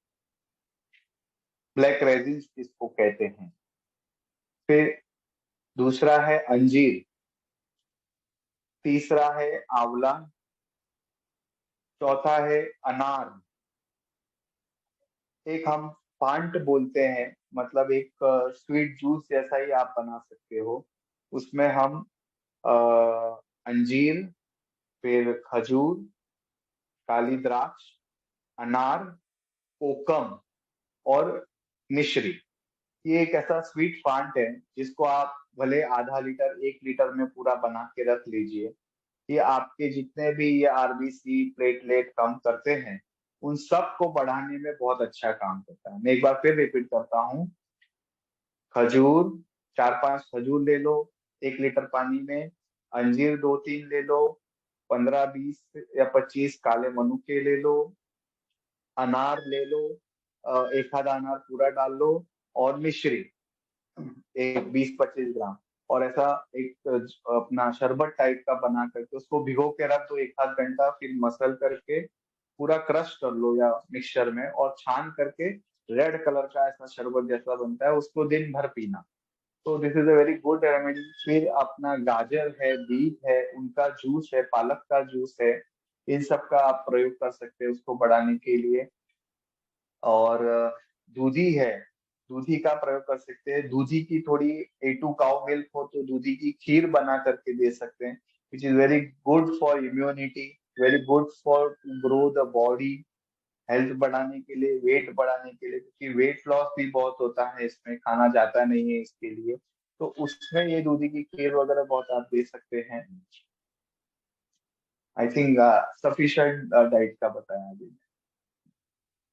ब्लैक रेजिन जिसको कहते हैं, फिर दूसरा है अंजीर, तीसरा है आंवला, चौथा है अनार, एक हम फांट बोलते हैं, मतलब एक स्वीट जूस जैसा ही आप बना सकते हो। उसमें हम अंजीर, फिर खजूर, काली द्राक्ष, अनार, कोकम और मिश्री, ये एक ऐसा स्वीट फांट है जिसको आप भले आधा लीटर 1 लीटर में पूरा बना के रख लीजिए। ये आपके जितने भी ये आरबीसी, प्लेटलेट कम करते हैं उन सब को बढ़ाने में बहुत अच्छा काम करता है। मैं एक बार फिर रिपीट करता हूँ, खजूर 4-5 खजूर ले लो 1 लीटर पानी में, अंजीर 2-3 ले लो, 15-20 या 25 काले मनुके ले लो, अनार ले लो, एक आधा अनार पूरा डाल लो, और मिश्री एक 20-25 ग्राम, और ऐसा एक अपना शरबत टाइप का बना करके उसको भिगो के रख दो 1 आध घंटा, फिर मसल करके पूरा क्रश कर लो या मिक्सचर में, और छान करके रेड कलर का ऐसा शरबत जैसा बनता है, उसको दिन भर पीना। तो this is a very good remedy. फिर अपना गाजर है, बीट है, उनका जूस है, पालक का जूस है, इन सब का आप प्रयोग कर सकते हैं उसको बढ़ाने के लिए। और दूधी है, दूधी का प्रयोग कर सकते हैं। दूधी की थोड़ी A2 काउ मिल्क हो तो दूधी की खीर बना करके दे सकते हैं, which is very good for immunity, very good for to grow the body, health बढ़ाने के लिए, वेट बढ़ाने के लिए, क्योंकि वेट लॉस भी बहुत होता है इसमें, खाना जाता नहीं है इसके लिए, तो उसमें ये दूधी की खीर वगैरह बहुत आप दे सकते हैं। आई थिंक सफिशिएंट डाइट का बताया अभी।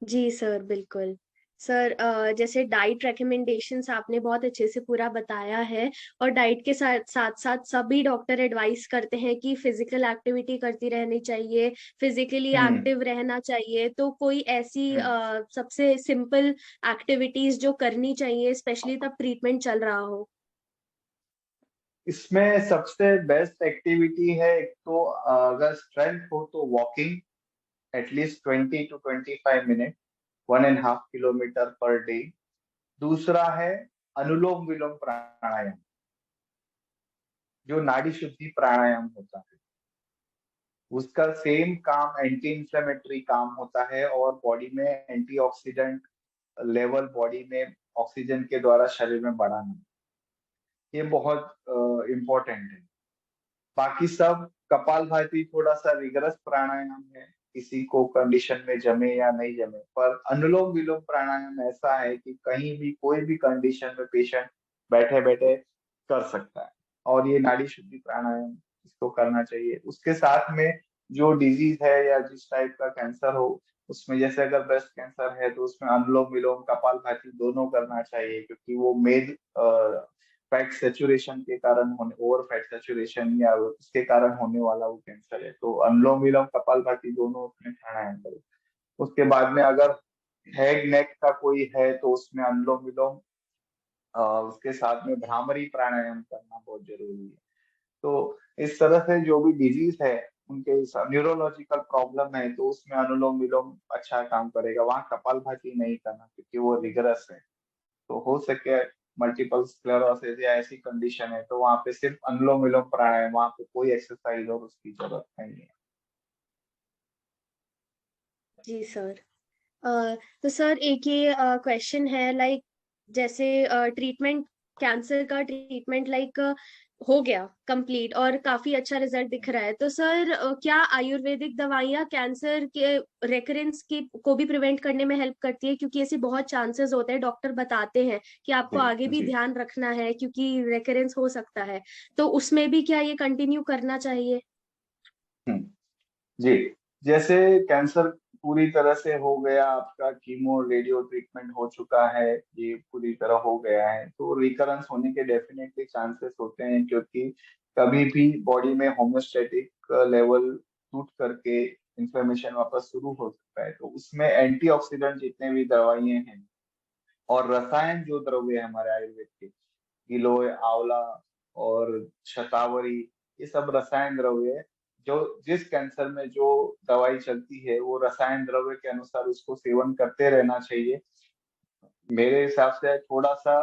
जी सर, बिल्कुल। सर जैसे डाइट रिकमेंडेशंस आपने बहुत अच्छे से पूरा बताया है, और डाइट के साथ साथ साथ सभी डॉक्टर एडवाइस करते हैं कि फिजिकल एक्टिविटी करती रहनी चाहिए, फिजिकली हम्म एक्टिव रहना चाहिए। तो कोई ऐसी हम्म सबसे सिंपल एक्टिविटीज जो करनी चाहिए, स्पेशली तब ट्रीटमेंट चल रहा हो? इसमें सबसे बेस्ट एक्टिविटी है, एक तो अगर स्ट्रेंथ हो तो walking at least 20 to 25 minute, 1.5 kilometre per day. दूसरा है अनुलोम विलोम प्राणायाम, जो नाड़ी शुद्धि प्राणायाम होता है, उसका सेम काम एंटी इंफ्लेमेटरी काम होता है, और बॉडी में एंटीऑक्सीडेंट लेवल बॉडी में ऑक्सीजन के द्वारा शरीर में बढ़ाना, ये बहुत इम्पोर्टेंट है। बाकी सब कपालभाति थोड़ा सा रिगरस प्राणायाम है, किसी को कंडीशन में जमे या नहीं जमे, पर अनुलोम विलोम प्राणायाम ऐसा है कि कहीं भी कोई भी कंडीशन में पेशेंट बैठे बैठे कर सकता है, और ये नाड़ी शुद्धि प्राणायाम इसको करना चाहिए। उसके साथ में जो डिजीज है या जिस टाइप का कैंसर हो, उसमें जैसे अगर ब्रेस्ट कैंसर है तो उसमें अनुलोम विलोम कपालभाति दोनों करना चाहिए, क्योंकि वो मेद फैट सेचुरेशन के कारण होने, ओवर फैट सेचुरेशन या उसके कारण होने वाला वो कैंसर है, तो अनुलोम विलोम कपालभाति दोनों उसमें प्राणायाम करो। उसके बाद में अगर हेड नेक का कोई है तो उसमें अनुलोम विलोम, उसके साथ में भ्रामरी प्राणायाम करना बहुत जरूरी है। तो इस तरह से जो भी डिजीज है, उनके न्यूरोलॉजिकल प्रॉब्लम है, तो उसमें अनुलोम विलोम अच्छा काम करेगा, वहाँ कपालभाति नहीं करना क्योंकि वो रिगरस है। तो हो सके मल्टीपल स्क्लेरोसिस या ऐसी कंडीशन है तो वहाँ पे सिर्फ अनुलोम विलोम प्राणायाम, वहाँ पे कोई एक्सरसाइज और उसकी जरूरत नहीं है। जी सर। तो सर एक ये क्वेश्चन है, लाइक जैसे ट्रीटमेंट, कैंसर का ट्रीटमेंट लाइक हो गया कंप्लीट और काफी अच्छा रिजल्ट दिख रहा है, तो सर क्या आयुर्वेदिक दवाइयाँ कैंसर के रेकरेंस की को भी प्रिवेंट करने में हेल्प करती है? क्योंकि ऐसे बहुत चांसेस होते हैं, डॉक्टर बताते हैं कि आपको जी आगे भी जी। ध्यान रखना है क्योंकि रेकरेंस हो सकता है, तो उसमें भी क्या ये कंटिन्यू करना चाहिए? हम्म, जी। जैसे कैंसर पूरी तरह से हो गया, आपका कीमो रेडियो ट्रीटमेंट हो चुका है, ये पूरी तरह हो गया है, तो रिकरेंस होने के डेफिनेटली चांसेस होते हैं, क्योंकि कभी भी बॉडी में होम्योस्टेटिक लेवल टूट करके इन्फ्लेमेशन वापस शुरू हो सकता है। तो उसमें एंटीऑक्सीडेंट जितने भी दवाइयां हैं और रसायन जो द्रव्य है हमारे आयुर्वेद के, गिलोय, आंवला और शतावरी, ये सब रसायन द्रव्य है। जो जिस कैंसर में जो दवाई चलती है वो रसायन द्रव्य के अनुसार उसको सेवन करते रहना चाहिए। मेरे हिसाब से थोड़ा सा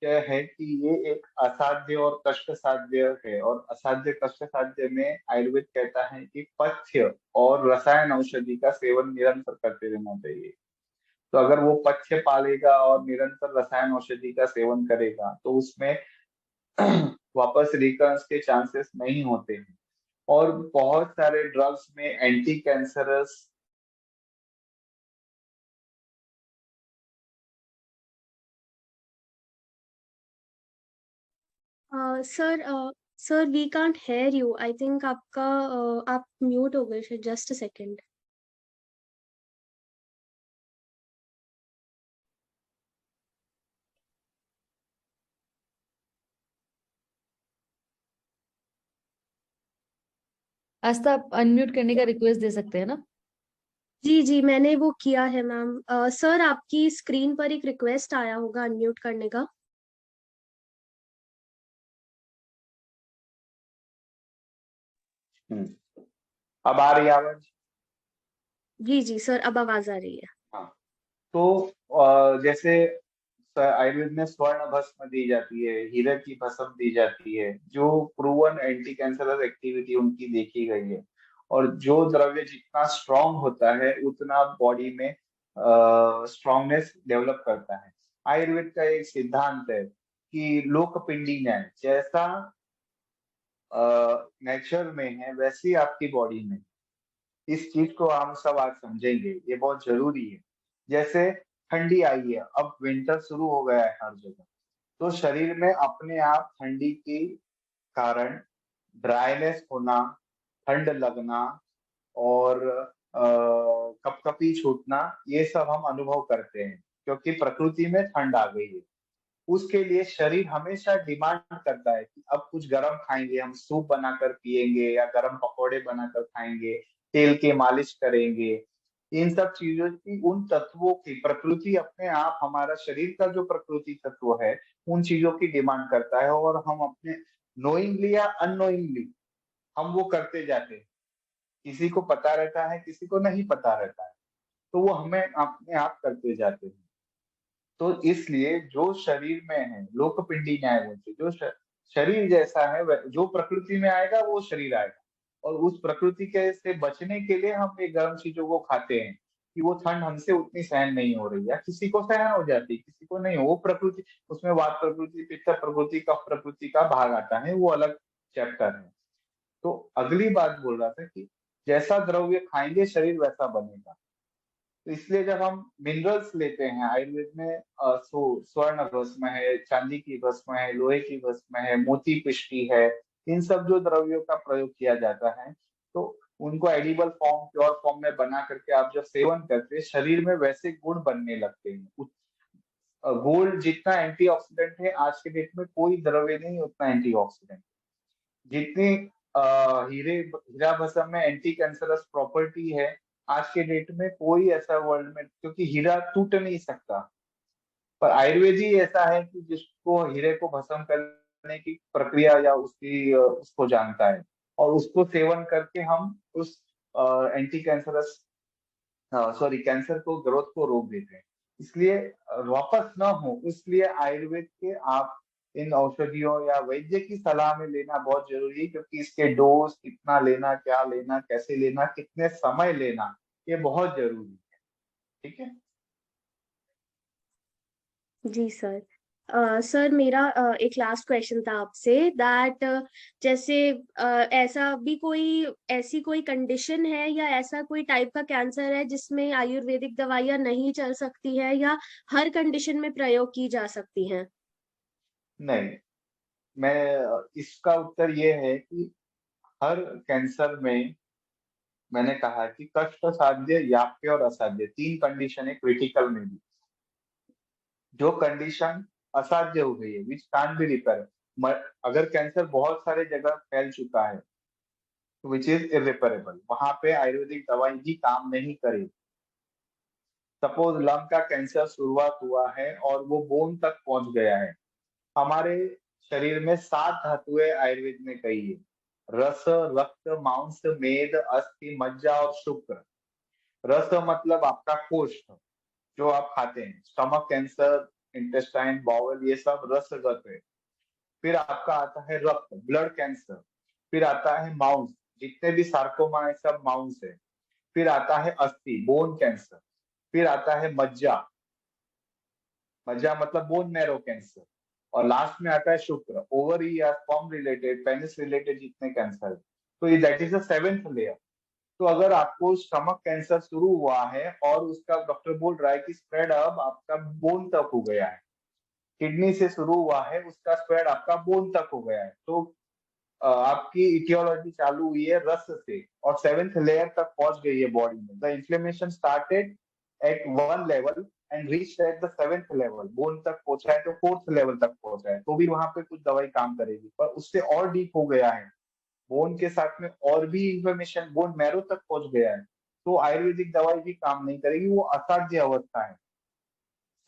क्या है कि ये एक असाध्य और कष्ट साध्य है, और असाध्य कष्ट साध्य में आयुर्वेद कहता है कि पथ्य और रसायन औषधि का सेवन निरंतर करते रहना चाहिए। तो अगर वो पथ्य पालेगा और निरंतर रसायन औषधि का सेवन करेगा तो उसमें वापस रिकरेंस के चांसेस नहीं होते हैं। और बहुत सारे ड्रग्स में anti cancerous sir sir we can't hear you, I think आपका आप म्यूट हो गए, जस्ट अ सेकेंड। आस्था, आप अनम्यूट करने का रिक्वेस्ट दे सकते हैं ना? जी जी, मैंने वो किया है मैम। सर, आपकी स्क्रीन पर एक रिक्वेस्ट आया होगा अनम्यूट करने का। अब आ रही है आवाज? जी जी सर, अब आवाज आ रही है। हाँ। तो जैसे आयुर्वेद में स्वर्ण भस्म दी जाती है, हीरे की भस्म दी जाती है, जो प्रूवन एंटी कैंसरस एक्टिविटी उनकी देखी गई है। और जो द्रव्य जितना स्ट्रांग होता है उतना बॉडी में स्ट्रांगनेस डेवलप करता है। आयुर्वेद का एक सिद्धांत है कि लोकपिंडी न्याय, जैसा नेचर में है वैसी आपकी बॉडी में। इस चीज को हम सब आज समझेंगे, ये बहुत जरूरी है। जैसे ठंडी आई है, अब विंटर शुरू हो गया है हर जगह, तो शरीर में अपने आप ठंडी के कारण ड्राइनेस होना, ठंड लगना और कपकपी छूटना, ये सब हम अनुभव करते हैं क्योंकि प्रकृति में ठंड आ गई है। उसके लिए शरीर हमेशा डिमांड करता है कि अब कुछ गर्म खाएंगे, हम सूप बनाकर पिएंगे या गर्म पकौड़े बनाकर खाएंगे, तेल के मालिश करेंगे। इन सब चीजों की, उन तत्वों की प्रकृति अपने आप, हमारा शरीर का जो प्रकृति तत्व है उन चीजों की डिमांड करता है, और हम अपने नोइंगली या अननोइंगली हम वो करते जाते हैं। किसी को पता रहता है, किसी को नहीं पता रहता है, तो वो हमें अपने आप करते जाते हैं। तो इसलिए जो शरीर में है, लोकपिंडी न्याय बोलते हैं, जो शरीर जैसा है जो प्रकृति में आएगा वो शरीर आएगा। और उस प्रकृति के से बचने के लिए हम ये गर्म चीजों को खाते हैं कि वो ठंड हमसे उतनी सहन नहीं हो रही है, किसी को सहन हो जाती है, किसी को नहीं। वो प्रकृति, उसमें वात प्रकृति, पित्त प्रकृति, कफ प्रकृति का भाग आता है, वो अलग चैप्टर है। तो अगली बात बोल रहा था कि जैसा द्रव्य खाएंगे शरीर वैसा बनेगा। तो इसलिए जब हम मिनरल्स लेते हैं आयुर्वेद में, स्वर्ण भस्म है, चांदी की भस्म है, लोहे की भस्म है, मोती पिष्टी है, इन सब जो द्रव्यों का प्रयोग किया जाता है, तो उनको एडिबल फॉर्म, प्योर फॉर्म में बना करके आप जब सेवन करते हैं शरीर में वैसे गुण बनने लगते हैं। गोल्ड जितना एंटीऑक्सीडेंट है आज के डेट में कोई द्रव्य नहीं उतना एंटीऑक्सीडेंट। जितनी हीरा भस्म में एंटी कैंसरस प्रॉपर्टी है, आज के डेट में कोई ऐसा वर्ल्ड में, क्योंकि हीरा टूट नहीं सकता, पर आयुर्वेद ही ऐसा है कि जिसको हीरे को भस्म करने की प्रक्रिया या उसको जानता है, और उसको सेवन करके हम उस एंटी कैंसरस, सॉरी, कैंसर को, ग्रोथ को रोक देते हैं। इसलिए वापस ना हो, इसलिए आयुर्वेद के आप इन औषधियों या वैद्य की सलाह में लेना बहुत जरूरी है, क्योंकि इसके डोज कितना लेना, क्या लेना, कैसे लेना, कितने समय लेना, ये बहुत जरूरी है। ठीक है। जी सर। सर, मेरा एक लास्ट क्वेश्चन था आपसे, दैट जैसे ऐसा भी कोई, ऐसी कोई कंडीशन है या ऐसा कोई टाइप का कैंसर है जिसमें आयुर्वेदिक दवाइयाँ नहीं चल सकती है या हर कंडीशन में प्रयोग की जा सकती हैं? नहीं, इसका उत्तर ये है कि हर कैंसर में, मैंने कहा कि कष्ट साध्य, याप्य और असाध्य, तीन कंडीशन है क्रिटिकल में भी। जो कंडीशन असाध्य हो गई है, विच कांट बी रिपेयर, अगर कैंसर बहुत सारे जगह फैल चुका है, विच इज इरिपेरेबल, वहां पे आयुर्वेदिक दवाई भी काम नहीं करेगी। सपोज लंग का कैंसर शुरुआत हुआ है और वो बोन तक पहुंच गया है। हमारे शरीर में 7 धातुएं आयुर्वेद में कही है: रस, रक्त, मांस, मेद, अस्थि, मज्जा और शुक्र। रस मतलब आपका कोष्ठ, जो आप खाते हैं, स्टमक कैंसर, इंटेस्टाइन, बाउल, ये सब रसगत है। फिर आपका आता है रक्त, ब्लड कैंसर। फिर आता है माउस, जितने भी सार्कोमा है सब माउस है। फिर आता है अस्थि, बोन कैंसर। फिर आता है मज्जा, मज्जा मतलब बोन मैरो कैंसर। और लास्ट में आता है शुक्र, ओवरी या स्पर्म रिलेटेड, पेनिस रिलेटेड जितने कैंसर है। तो ये that is the 7th layer. तो अगर आपको स्टमक कैंसर शुरू हुआ है और उसका डॉक्टर बोल रहा है कि स्प्रेड अब आपका बोन तक हो गया है, किडनी से शुरू हुआ है, उसका स्प्रेड आपका बोन तक हो गया है, तो आपकी इटियोलॉजी चालू हुई है रस से और 7th लेयर तक पहुंच गई है बॉडी में। The inflammation started at 1 level and reach at the 7th level, bone तक पहुंचा है तो 4th लेवल तक पहुंचा है, तो भी वहां पे कुछ दवाई काम करेगी, पर उससे और डीप हो गया है बोन के साथ में और भी इन्फॉर्मेशन बोन मैरो तक पहुंच गया है, तो आयुर्वेदिक दवाई भी काम नहीं करेगी, वो असाध्य अवस्था है।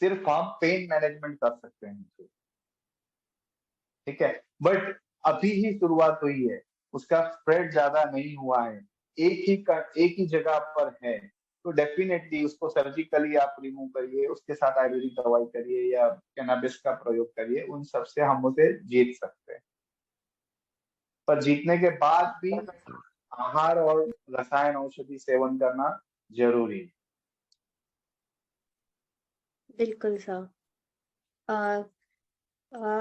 सिर्फ हम पेन मैनेजमेंट कर सकते हैं, ठीक है। बट अभी ही शुरुआत हुई है, उसका स्प्रेड ज्यादा नहीं हुआ है, एक ही जगह पर है, तो डेफिनेटली उसको सर्जिकली आप रिमूव करिए, उसके साथ आयुर्वेदिक दवाई करिए या कैनाबिस का प्रयोग करिए, उन सब से हम उसे जीत सकते हैं। पर जीतने के बाद भी आहार और रसायन औषधि सेवन करना जरूरी है। बिल्कुल सर।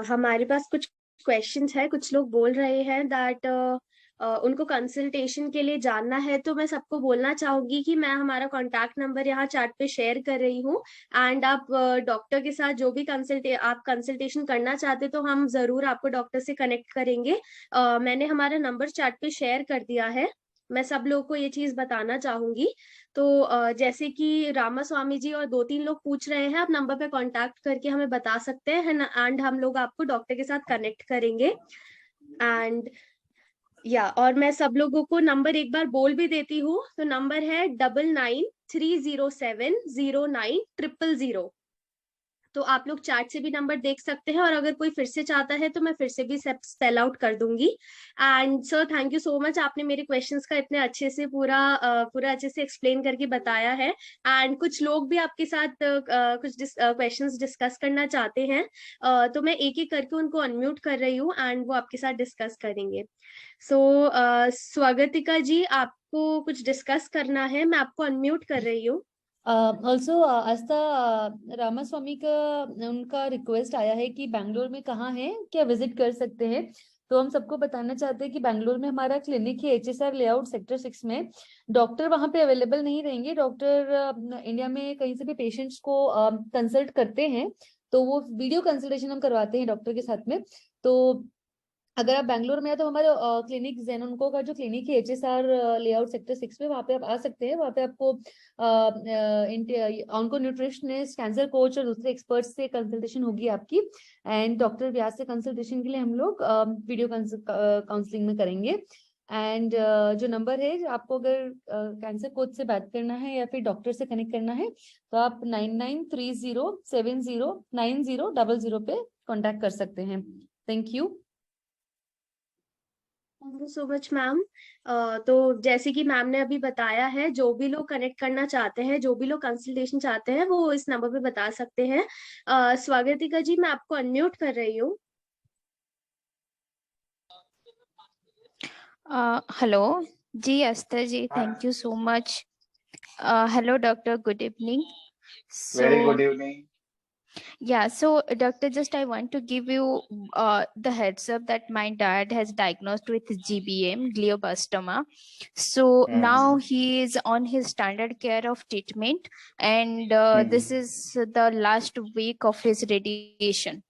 हमारे पास कुछ क्वेश्चंस है, कुछ लोग बोल रहे हैं दैट उनको कंसल्टेशन के लिए जानना है, तो मैं सबको बोलना चाहूंगी कि मैं हमारा कॉन्टैक्ट नंबर यहाँ चार्ट पे शेयर कर रही हूँ, एंड आप डॉक्टर के साथ जो भी आप कंसल्टेशन करना चाहते तो हम जरूर आपको डॉक्टर से कनेक्ट करेंगे। मैंने हमारा नंबर चार्ट पे शेयर कर दिया है, मैं सब लोगों को ये चीज बताना चाहूंगी। तो जैसे कि रामा स्वामी जी और 2-3 लोग पूछ रहे हैं, आप नंबर पे कांटेक्ट करके हमें बता सकते हैं एंड हम लोग आपको डॉक्टर के साथ कनेक्ट करेंगे। एंड और मैं सब लोगों को नंबर एक बार बोल भी देती हूँ, तो नंबर है 9930709000। तो आप लोग चैट से भी नंबर देख सकते हैं, और अगर कोई फिर से चाहता है तो मैं फिर से भी स्पेल आउट कर दूंगी। And sir thank you so much, आपने मेरे क्वेश्चंस का इतने अच्छे से पूरा अच्छे से एक्सप्लेन करके बताया है। एंड कुछ लोग भी आपके साथ कुछ क्वेश्चंस डिस्कस करना चाहते हैं, तो मैं एक एक करके उनको अनम्यूट कर रही हूँ एंड वो आपके साथ डिस्कस करेंगे। सो स्वागतिका जी, आपको कुछ डिस्कस करना है, मैं आपको अनम्यूट कर रही हूँ। ऑल्सो आस्था रामास्वामी का उनका रिक्वेस्ट आया है कि बैंगलोर में कहाँ है, क्या विजिट कर सकते हैं। तो हम सबको बताना चाहते हैं कि बैंगलोर में हमारा क्लिनिक है HSR लेआउट सेक्टर 6 में। डॉक्टर वहाँ पे अवेलेबल नहीं रहेंगे, डॉक्टर इंडिया में कहीं से भी पेशेंट्स को कंसल्ट करते हैं, तो वो वीडियो कंसल्टेशन हम करवाते हैं डॉक्टर के साथ में। तो अगर आप बैंगलोर में है तो हमारे क्लिनिक जेनोनको का जो क्लिनिक है HSR लेआउट सेक्टर 6 में, वहाँ पे आप आ सकते हैं। वहाँ पे आपको ऑन्को न्यूट्रिशनिस्ट, कैंसर कोच और दूसरे एक्सपर्ट्स से कंसल्टेशन होगी आपकी। एंड डॉक्टर व्यास से कंसल्टेशन के लिए हम लोग वीडियो काउंसलिंग में करेंगे। एंड जो नंबर है, आपको अगर कैंसर कोच से बात करना है या फिर डॉक्टर से कनेक्ट करना है, तो आप 9930709000 पे कॉन्टेक्ट कर सकते हैं। Thank you. Thank you so much ma'am. तो जैसे कि मैम ने अभी बताया है, जो भी लोग कनेक्ट करना चाहते हैं, जो भी लोग कंसल्टेशन चाहते हैं, वो इस नंबर पे बता सकते हैं। स्वागतिका जी, मैं आपको अनम्यूट कर रही हूँ। हेलो जी, Astha ji, thank you so much. Hello doctor, good evening. Very good evening. Yeah, so doctor, just I want to give you the heads up that my dad has diagnosed with GBM, glioblastoma. So now he is on his standard care of treatment, and this is the last week of his radiation.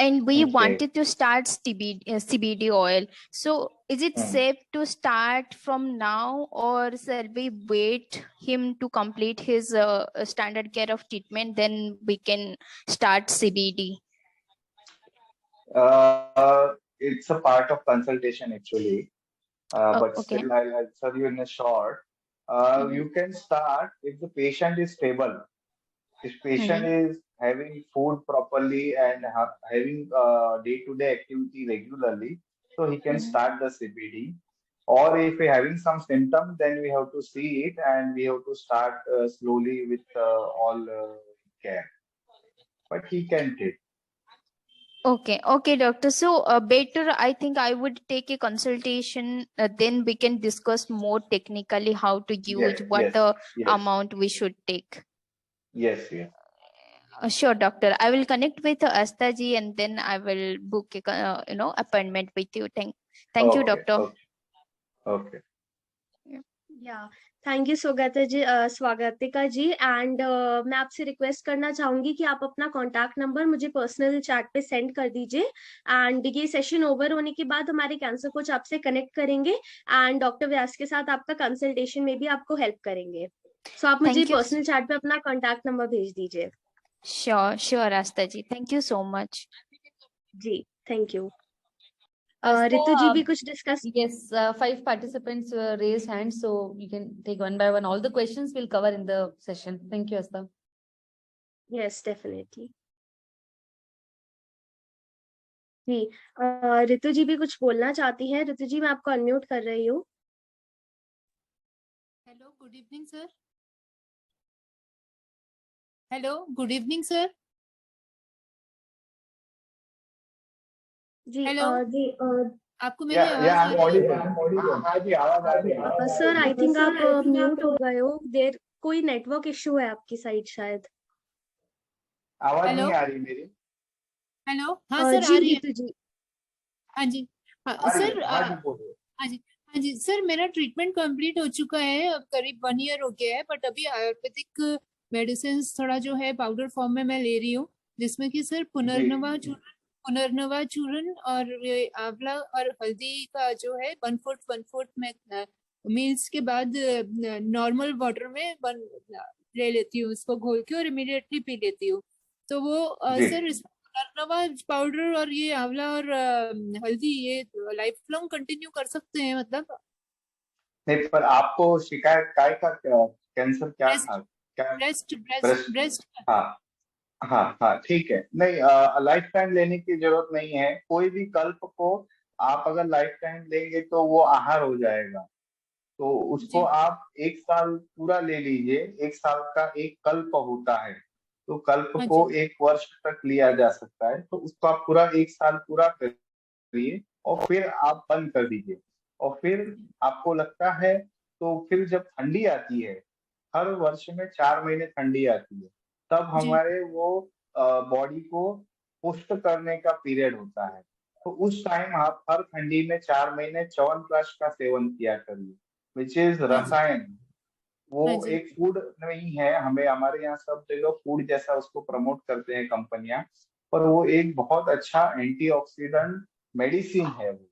And we wanted to start CBD oil. So is it safe to start from now, or shall we wait him to complete his standard care of treatment, then we can start CBD? It's a part of consultation actually, but okay. still I'll answer you in a short. You can start if the patient is stable. If patient is having food properly and having day-to-day activity regularly, so he can start the CBD. Or if we having some symptoms, then we have to see it and we have to start slowly with all care. But he can take. Okay, doctor. So better, I think I would take a consultation. Then we can discuss more technically how to use, what the amount we should take. Yes. Sure, doctor. I will connect with Asta ji, and then I will book a appointment with you. Thank you, doctor. Okay. या thank you Swagatika ji. And मैं आपसे request करना चाहूंगी कि आप अपना contact number मुझे personal chat पे सेंड कर दीजिए। एंड ये सेशन ओवर होने के बाद हमारे कैंसर कोच आपसे कनेक्ट करेंगे एंड डॉक्टर व्यास के साथ आपका कंसल्टेशन में भी आपको हेल्प करेंगे। सो आप मुझे पर्सनल चैट पे अपना कॉन्टैक्ट नंबर भेज दीजिए। Sure Astha ji, thank you so much जी, थैंक यू। रितु जी भी कुछ discuss? Yes, 5 participants raised hands, so you can take one by one. All the questions will cover in the session. Thank you, Asta. Yes definitely जी। रितु जी भी कुछ बोलना चाहती है। रितु जी, मैं आपको अनम्यूट कर रही हूँ। Hello, good evening sir. Hello, good evening sir. जी हेलो, जी आपको मेरी आवाज आ रही है? हाँ जी, आवाज आ रही है। सर आई थिंक आप म्यूट हो गए हो। देर कोई नेटवर्क इशू है आपकी साइड शायद। आवाज हेलो? नहीं आ रही मेरी? हेलो, हाँ सर, जी आ रही है। रितु जी। हाँ जी, हाँ आ रही सर, है, हाँ जी बोलिए। हाँ जी, हाँ जी सर, मेरा ट्रीटमेंट कंप्लीट हो चुका है। अब करीब 1 ईयर हो गया है, बट अभी आयुर्वेदिक मेडिसिन थोड़ा जो है पाउडर फॉर्म में मैं ले रही हूँ, जिसमें कि सर पुनर्नवा चूर्ण और ये आंवला और हल्दी का जो है 1/4 में मील्स के बाद नॉर्मल वाटर में ले लेती हूँ, उसको घोल के और इमीडिएटली पी लेती हूँ। तो वो जी। सर इस पुनर्नवा पाउडर और ये आंवला और हल्दी ये लाइफ लॉन्ग कंटिन्यू कर सकते हैं मतलब? नहीं, पर आपको शिकायत काय का कैंसर क्या ब्रेस्ट था? क्या? Breast breast? ब्रेस्ट हाँ हाँ हाँ, ठीक है। नहीं, लाइफ टाइम लेने की जरूरत नहीं है। कोई भी कल्प को आप अगर लाइफ टाइम लेंगे तो वो आहार हो जाएगा। तो उसको जी आप 1 साल पूरा ले लीजिए। 1 साल का एक कल्प होता है, तो कल्प हाँ को जी 1 वर्ष तक लिया जा सकता है। तो उसको आप पूरा 1 साल पूरा करिए और फिर आप बंद कर दीजिए। और फिर आपको लगता है तो फिर जब ठंडी आती है, हर वर्ष में 4 महीने ठंडी आती है, तब जी हमारे वो बॉडी को पुष्ट करने का पीरियड होता है। तो उस टाइम आप हर ठंडी में 4 महीने च्यवनप्राश का सेवन किया करिए, विच इज हाँ जी रसायन। वो हाँ जी एक फूड नहीं है। हमें हमारे यहाँ सब जगह फूड जैसा उसको प्रमोट करते हैं कंपनियां, पर वो एक बहुत अच्छा एंटीऑक्सीडेंट मेडिसिन है वो।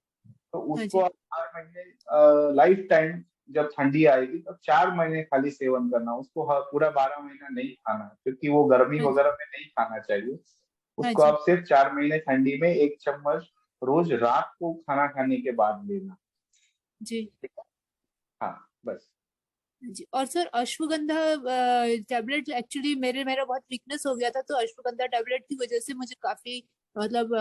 तो हाँ उसको जी आप 4 महीने लाइफ टाइम, जब ठंडी आएगी तब 4 महीने खाली सेवन करना। उसको पूरा 12 महीना नहीं खाना, क्योंकि वो गर्मी हाँ जी वगैरह में नहीं खाना चाहिए। हाँ उसको जी आप सिर्फ 4 महीने ठंडी में 1 चम्मच रोज रात को खाना खाने के बाद लेना। जी ठीक है? हाँ, बस। जी। और सर अश्वगंधा टैबलेट एक्चुअली मेरा बहुत वीकनेस हो गया था, तो अश्वगंधा टैबलेट की वजह से मुझे काफी मतलब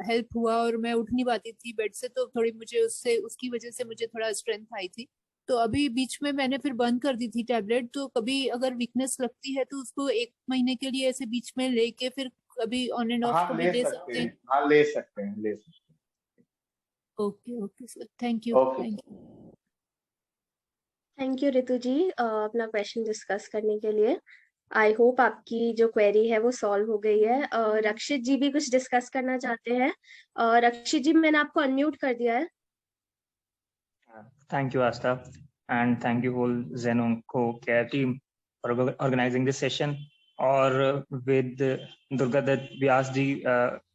हेल्प हुआ, और मैं उठ नहीं पाती थी बेड से, तो थोड़ी मुझे उसकी वजह से मुझे थोड़ा स्ट्रेंथ आई थी। तो अभी बीच में मैंने फिर बंद कर दी थी टैबलेट। तो कभी अगर वीकनेस लगती है तो उसको 1 महीने के लिए ऐसे बीच में लेके फिर कभी ऑन एंड ऑफ हाँ, कभी ले ले सकते सकते हैं। हैं? हाँ, ले सकते हैं, ले सकते ओके ओके सर, थैंक हैं। You okay. Thank you. Thank you Ritu ji अपना क्वेश्चन डिस्कस करने के लिए। आई होप आपकी जो क्वेरी है वो सॉल्व हो गई है। रक्षित जी भी कुछ डिस्कस करना चाहते हैं। रक्षित जी, मैंने आपको अनम्यूट कर दिया है। Thank you, Asta, and thank you whole Zenonco care team for organizing this session. और with दुर्गा दत्त व्यास जी,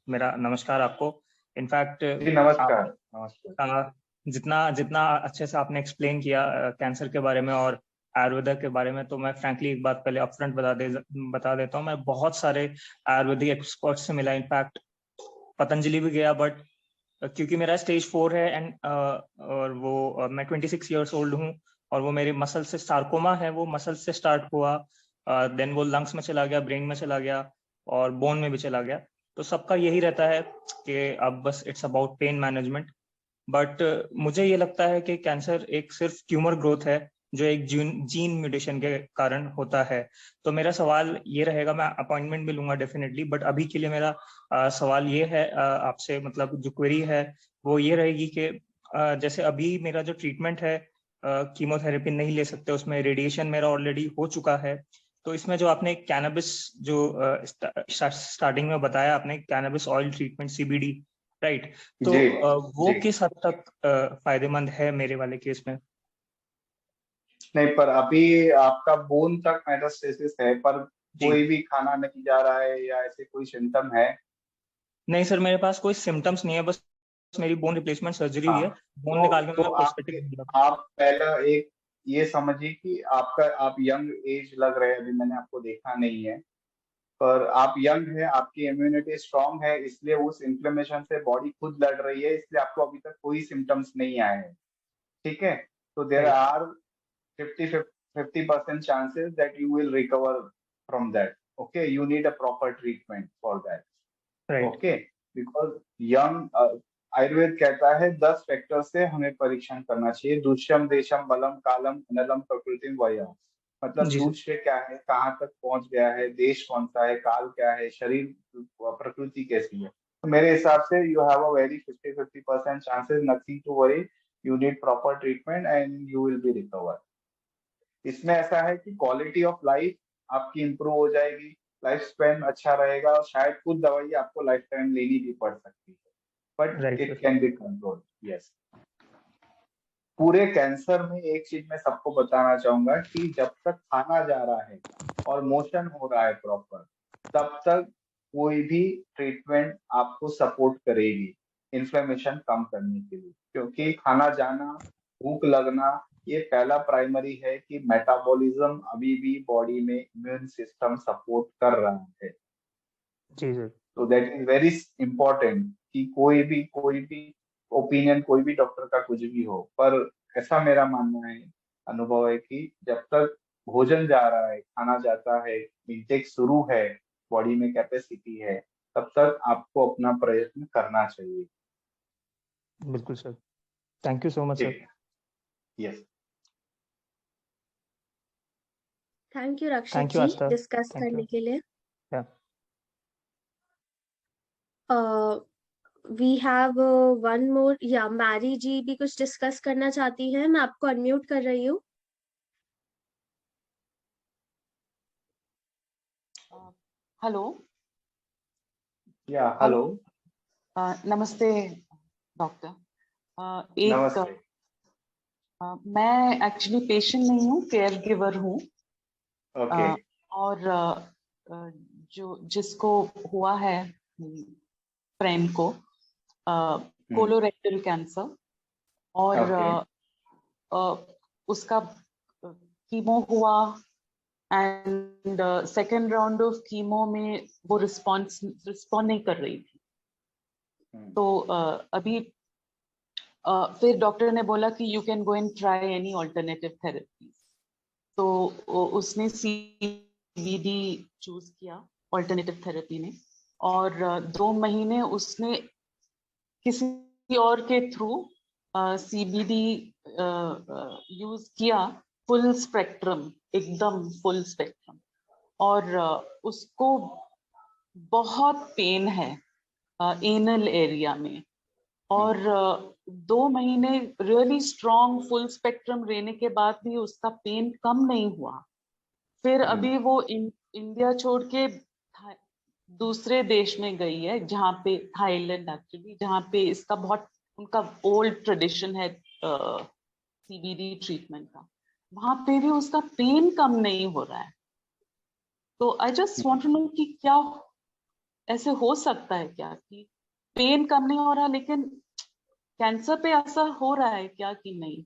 मेरा नमस्कार आपको। इनफैक्ट जी, नमस्कार। नमस्कार। जितना जितना अच्छे से आपने एक्सप्लेन किया कैंसर के बारे में और आयुर्वेदा के बारे में, तो मैं फ्रैंकली एक बात पहले अपफ्रंट बता देता हूँ। मैं बहुत सारे आयुर्वेदिक एक्सपर्ट्स से मिला, इनफैक्ट पतंजलि भी गया, बट क्योंकि मेरा स्टेज 4 है एंड और वो मैं 26 ईयर्स ओल्ड हूँ, और वो मेरे मसल से सार्कोमा है, वो मसल से स्टार्ट हुआ, देन वो लंग्स में चला गया, ब्रेन में चला गया और बोन में भी चला गया। तो सबका यही रहता है कि अब बस it's about pain management. But मुझे ये लगता है कि कैंसर एक सिर्फ ट्यूमर ग्रोथ है जो एक जीन म्यूटेशन के कारण होता है। तो मेरा सवाल ये रहेगा, मैं अपॉइंटमेंट भी लूंगा डेफिनेटली, बट अभी के लिए मेरा सवाल ये है आपसे, मतलब जो क्वेरी है वो ये रहेगी कि जैसे अभी मेरा जो ट्रीटमेंट है, कीमोथेरेपी नहीं ले सकते, उसमें रेडिएशन मेरा ऑलरेडी हो चुका है। तो इसमें जो आपने कैनबिस जो स्टार्टिंग में बताया आपने, cannabis oil treatment CBD, right? तो जी, वो जी। किस हद तक फायदेमंद है मेरे वाले केस में? नहीं, पर अभी आपका बोन तक मेटास्टेसिस है, पर जी कोई भी खाना नहीं जा रहा है या ऐसे कोई सिम्टम है? नहीं सर, मेरे पास कोई सिम्टम्स नहीं है, बस मेरी बोन रिप्लेसमेंट सर्जरी हुई है, हाँ, बोन निकाल के तो मैंने प्रोस्थेटिक। आप पहला एक ये समझिए कि आप यंग एज लग रहे हैं। अभी मैंने आपको देखा नहीं है। पर आप यंग है, आपकी इम्यूनिटी स्ट्रांग है, इसलिए उस इन्फ्लेमेशन से बॉडी खुद लड़ रही है, इसलिए आपको अभी तक कोई सिम्टम्स नहीं आए हैं, ठीक है। तो there Right. Are 50% chances that you will recover from that. Okay, you need a proper treatment for that. Right. Okay, because young Ayurveda कहता है 10 फैक्टर से हमें परीक्षण करना चाहिए। दुष्यम देशम बलम कालम अनलम प्रकृतिम वयम, मतलब जी सर। दूसरे क्या है, कहाँ तक पहुंच गया है, देश कौन सा है, काल क्या है, शरीर प्रकृति कैसी है। तो मेरे हिसाब से you have a very 50% chances, nothing to worry, you need proper treatment and you will be recover. इसमें ऐसा है कि क्वालिटी ऑफ लाइफ आपकी इंप्रूव हो जाएगी, लाइफ स्पैन अच्छा रहेगा, और शायद कुछ दवाई आपको लाइफ टाइम लेनी भी पड़ सकती है, but Right, it sir. Can be control. Yes, पूरे कैंसर में एक चीज मैं सबको बताना चाहूंगा कि जब तक खाना जा रहा है और मोशन हो रहा है प्रॉपर, तब तक कोई भी ट्रीटमेंट आपको सपोर्ट करेगी इन्फ्लेमेशन कम करने के लिए, क्योंकि खाना जाना, भूख लगना, ये पहला प्राइमरी है कि मेटाबॉलिज्म अभी भी बॉडी में इम्यून सिस्टम सपोर्ट कर रहा है। जी सर। तो दैट इज वेरी इम्पोर्टेंट कि कोई भी ओपिनियन, कोई भी डॉक्टर का कुछ भी हो, पर ऐसा मेरा मानना है, अनुभव है कि जब तक भोजन जा रहा है, खाना जाता है, इंटेक शुरू है, बॉडी में कैपेसिटी है, तब तक आपको अपना प्रयत्न करना चाहिए। बिल्कुल sir, thank you so much sir. Yes, thank you Rakshit Thank you, ji Asta. Discuss Thank करने you. के लिए। Yeah. We have one more, या मैरी जी भी कुछ डिस्कस करना चाहती हैं, मैं आपको अनम्यूट कर रही हूँ। हेलो। या हेलो, नमस्ते डॉक्टर। नमस्ते। मैं एक्चुअली पेशेंट नहीं हूँ, केयर गिवर हूँ। ओके, और जिसको हुआ है, फ्रेंड को कोलोरेक्टल कैंसर, और उसका कीमो हुआ, and second round of chemo में वो रिस्पॉन्ड नहीं कर रही थी। तो अभी फिर डॉक्टर ने बोला कि you can go and try any alternative therapies. तो उसने CBD चूज किया ऑल्टरनेटिव थेरेपी में, और 2 महीने उसने किसी और के थ्रू CBD यूज किया, फुल स्पेक्ट्रम, एकदम फुल स्पेक्ट्रम, और उसको बहुत पेन है एनल एरिया में, और 2 महीने रियली स्ट्रॉन्ग फुल स्पेक्ट्रम रहने के बाद भी उसका पेन कम नहीं हुआ। फिर अभी वो इंडिया छोड़ के दूसरे देश में गई है, जहाँ पे थाईलैंड एक्चुअली, जहाँ पे इसका बहुत उनका ओल्ड ट्रेडिशन है CBD ट्रीटमेंट का। वहां पे भी उसका पेन कम नहीं हो रहा है। तो I just want to know कि क्या ऐसे हो सकता है क्या कि पेन कम नहीं हो रहा लेकिन कैंसर पे असर हो रहा है क्या कि नहीं?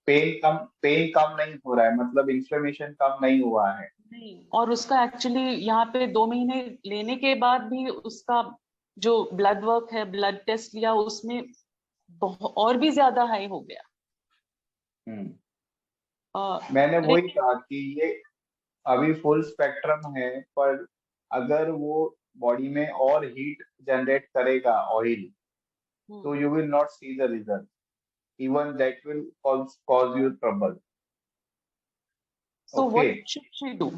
पेन कम नहीं हो रहा है, मतलब इन्फ्लेमेशन कम नहीं हुआ है। नहीं, और उसका एक्चुअली यहाँ पे 2 महीने लेने के बाद भी उसका जो ब्लड वर्क है, ब्लड टेस्ट लिया, उसमें और भी ज्यादा हाई हो गया। मैंने वही कहा कि ये अभी फुल स्पेक्ट्रम है, पर अगर वो बॉडी में और हीट जनरेट करेगा ऑयल, तो you will not see the result, even that will cause you trouble. So what should she do?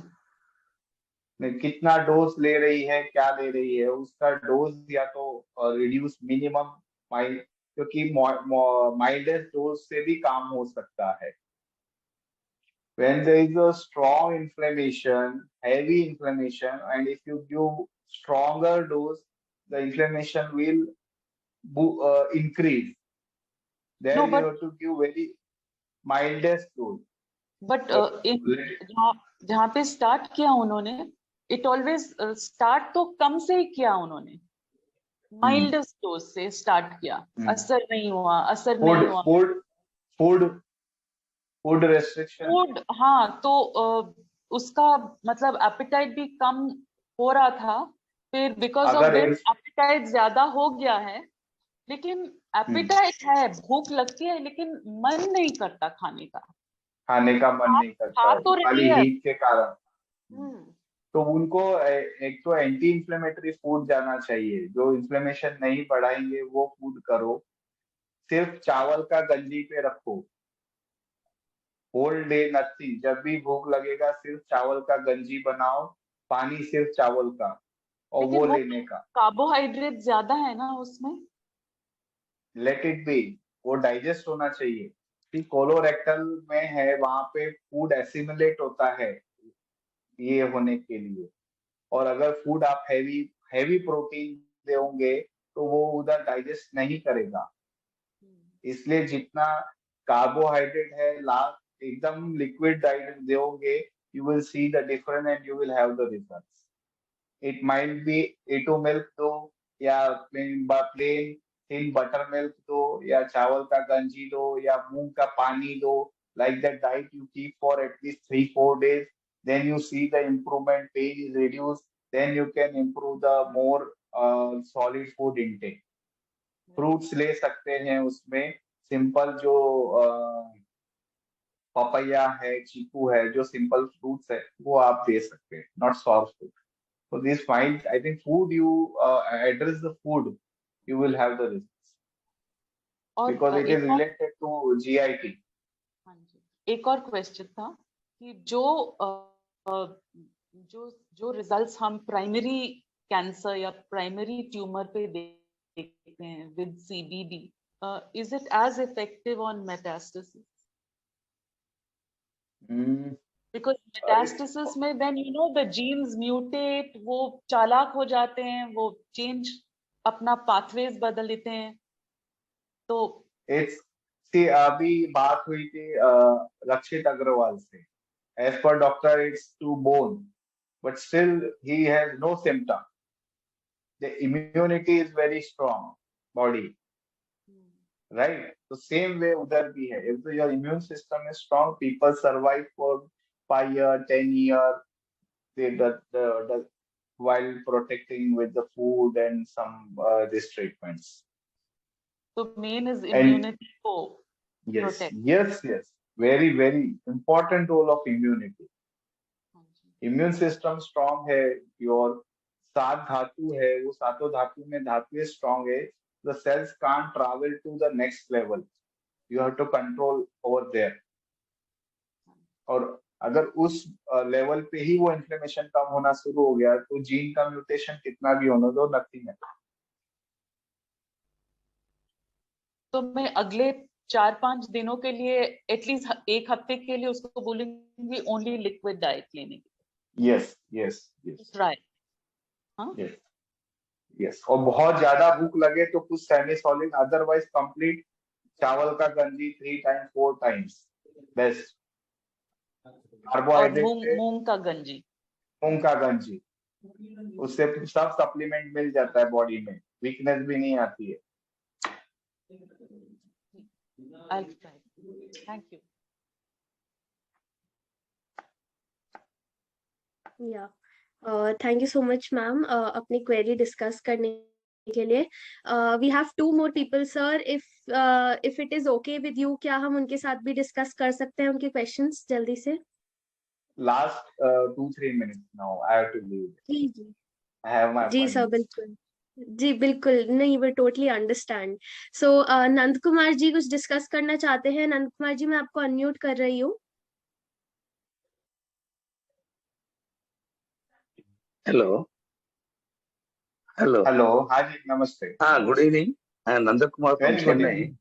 कितना डोज ले रही है, क्या ले रही है, उसका डोज या तो रिड्यूस मिनिमम माइल्ड, क्योंकि माइल्डेस्ट डोज से भी काम हो सकता है। When there is a strong inflammation, heavy inflammation, and if you give stronger dose, the inflammation will increase. Then No, you but have to give very mildest dose. But जहाँ पे start किया उन्होंने, इट ऑलवेज स्टार्ट तो कम से ही किया उन्होंने, mildest dose से start किया, असर नहीं हुआ। Food restriction. फूड, हाँ, तो उसका मतलब एपिटाइट भी कम हो रहा था, फिर बिकॉज ऑफ अगर दिस एपिटाइट ज्यादा हो गया है, लेकिन एपिटाइट है, भूख लगती है, लेकिन मन नहीं करता खाने का। खाने का मन नहीं करता खा है तो खाली रही है। हीट के कारण। तो उनको एक तो एंटी इंफ्लेमेटरी फूड जाना चाहिए, जो इन्फ्लेमेशन नहीं बढ़ाएंगे वो फूड करो। सिर्फ चावल का गंजी पे रखो, होल डे नथिंग। जब भी भूख लगेगा सिर्फ चावल का गंजी बनाओ, पानी सिर्फ चावल का, और लेकिन वो वो लेने का। कार्बोहाइड्रेट ज्यादा है ना उसमें। लेट इट बी, वो डाइजेस्ट होना चाहिए। कि कोलोरेक्टल में है, वहां पे फूड एसिमिलेट होता है ये होने के लिए। और अगर फूड आप हैवी हैवी प्रोटीन दोगे तो वो उधर डाइजेस्ट नहीं करेगा। इसलिए जितना कार्बोहाइड्रेट है लास्ट एकदम लिक्विड डाइट दोगे, you will see the difference and you will have the results. It might be A2 milk दो, या प्लेन थिन बटर मिल्क दो, या चावल का गंजी दो, या मूंग का पानी दो। Like that diet you keep for at least 3-4 days, then you see the improvement, pain is reduced, then you can improve the more solid food intake. Fruits ले सकते हैं उसमें, सिंपल जो पपैया है, चीकू है, जो सिंपल फ्रूट्स है वो आप दे सकते हैं, not soft food. So this find, I think food you address the food, you will have the results और because it is related to GIT. हाँ जी, एक और क्वेश्चन था कि जो रिजल्ट्स हम प्राइमरी कैंसर या प्राइमरी ट्यूमर पे देखते हैं with CBD, is it as effective on metastasis? Because metastasis में then you know the genes mutate, वो चालाक हो जाते हैं, वो चेंज अपना पाथवेज बदल लेते हैं। तो It's see, अभी बात हुई थी रक्षित अग्रवाल से। As per doctor, it's to bone, but still he has no symptom. The immunity is very strong body, right? So same way उधर भी है। If your immune system is strong, people survive for 5 years, 10 years. The while protecting with the food and some these treatments. So main is immunity को Yes, protect. yes. Very, very important role of immunity. Immune system strong है, your 7 धातु है, वो सातों धातु में धातु strong है, the cells can't travel to the next level. You have to control over there. और अगर उस लेवल पे ही वो इन्फ्लेमेशन कम होना शुरू हो गया तो जीन का म्यूटेशन कितना भी होने दो, नथिंग है। तो मैं अगले 4-5 दिनों के लिए एटलीस्ट एक हफ्ते के लिए उसको बोलूंगी ओनली लिक्विड डाइट लेने की। Yes right. यस और बहुत ज्यादा भूख लगे तो कुछ सेमी सॉलिड, अदरवाइज कंप्लीट चावल का गंजी 3 टाइम्स 4 टाइम्स बेस्ट। कार्बोहाइड्रेट मूंग का गंजी, उससे सब सप्लीमेंट मिल जाता है बॉडी में, वीकनेस भी नहीं आती है। Thank you. Thank you so much ma'am अपनी क्वेरी डिस्कस करने के लिए। We have 2 more people sir, if it is okay with you, क्या हम उनके साथ भी डिस्कस कर सकते हैं उनके क्वेश्चंस जल्दी से? Last 2-3 minutes now, I have to leave. Ji I have my ji sir, appointments. बिल्कुल नहीं, we totally understand. So Nand Kumar ji कुछ डिस्कस करना चाहते हैं। नंद कुमार जी, मैं आपको अनम्यूट कर रही हूँ। हेलो। हाँ जी, नमस्ते। हाँ, good evening. I am Nanda Kumar from Very good Chennai. evening.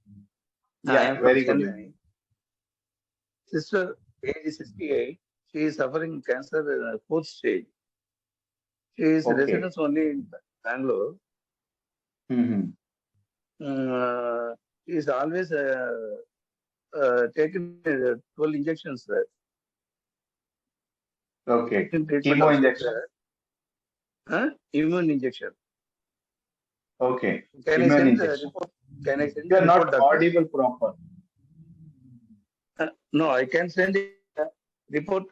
I am from very good Chennai. evening. Sister, age is 68. She is suffering cancer in 4th stage. She is Okay. residence only in Bangalore. She is always taken 12 injections there. Okay. Treatment Chemo also injection. there. Immune injection. Okay. Can I Immune send the injection. report? Can I send You the are report, not doctor? audible proper. No, I can send the report.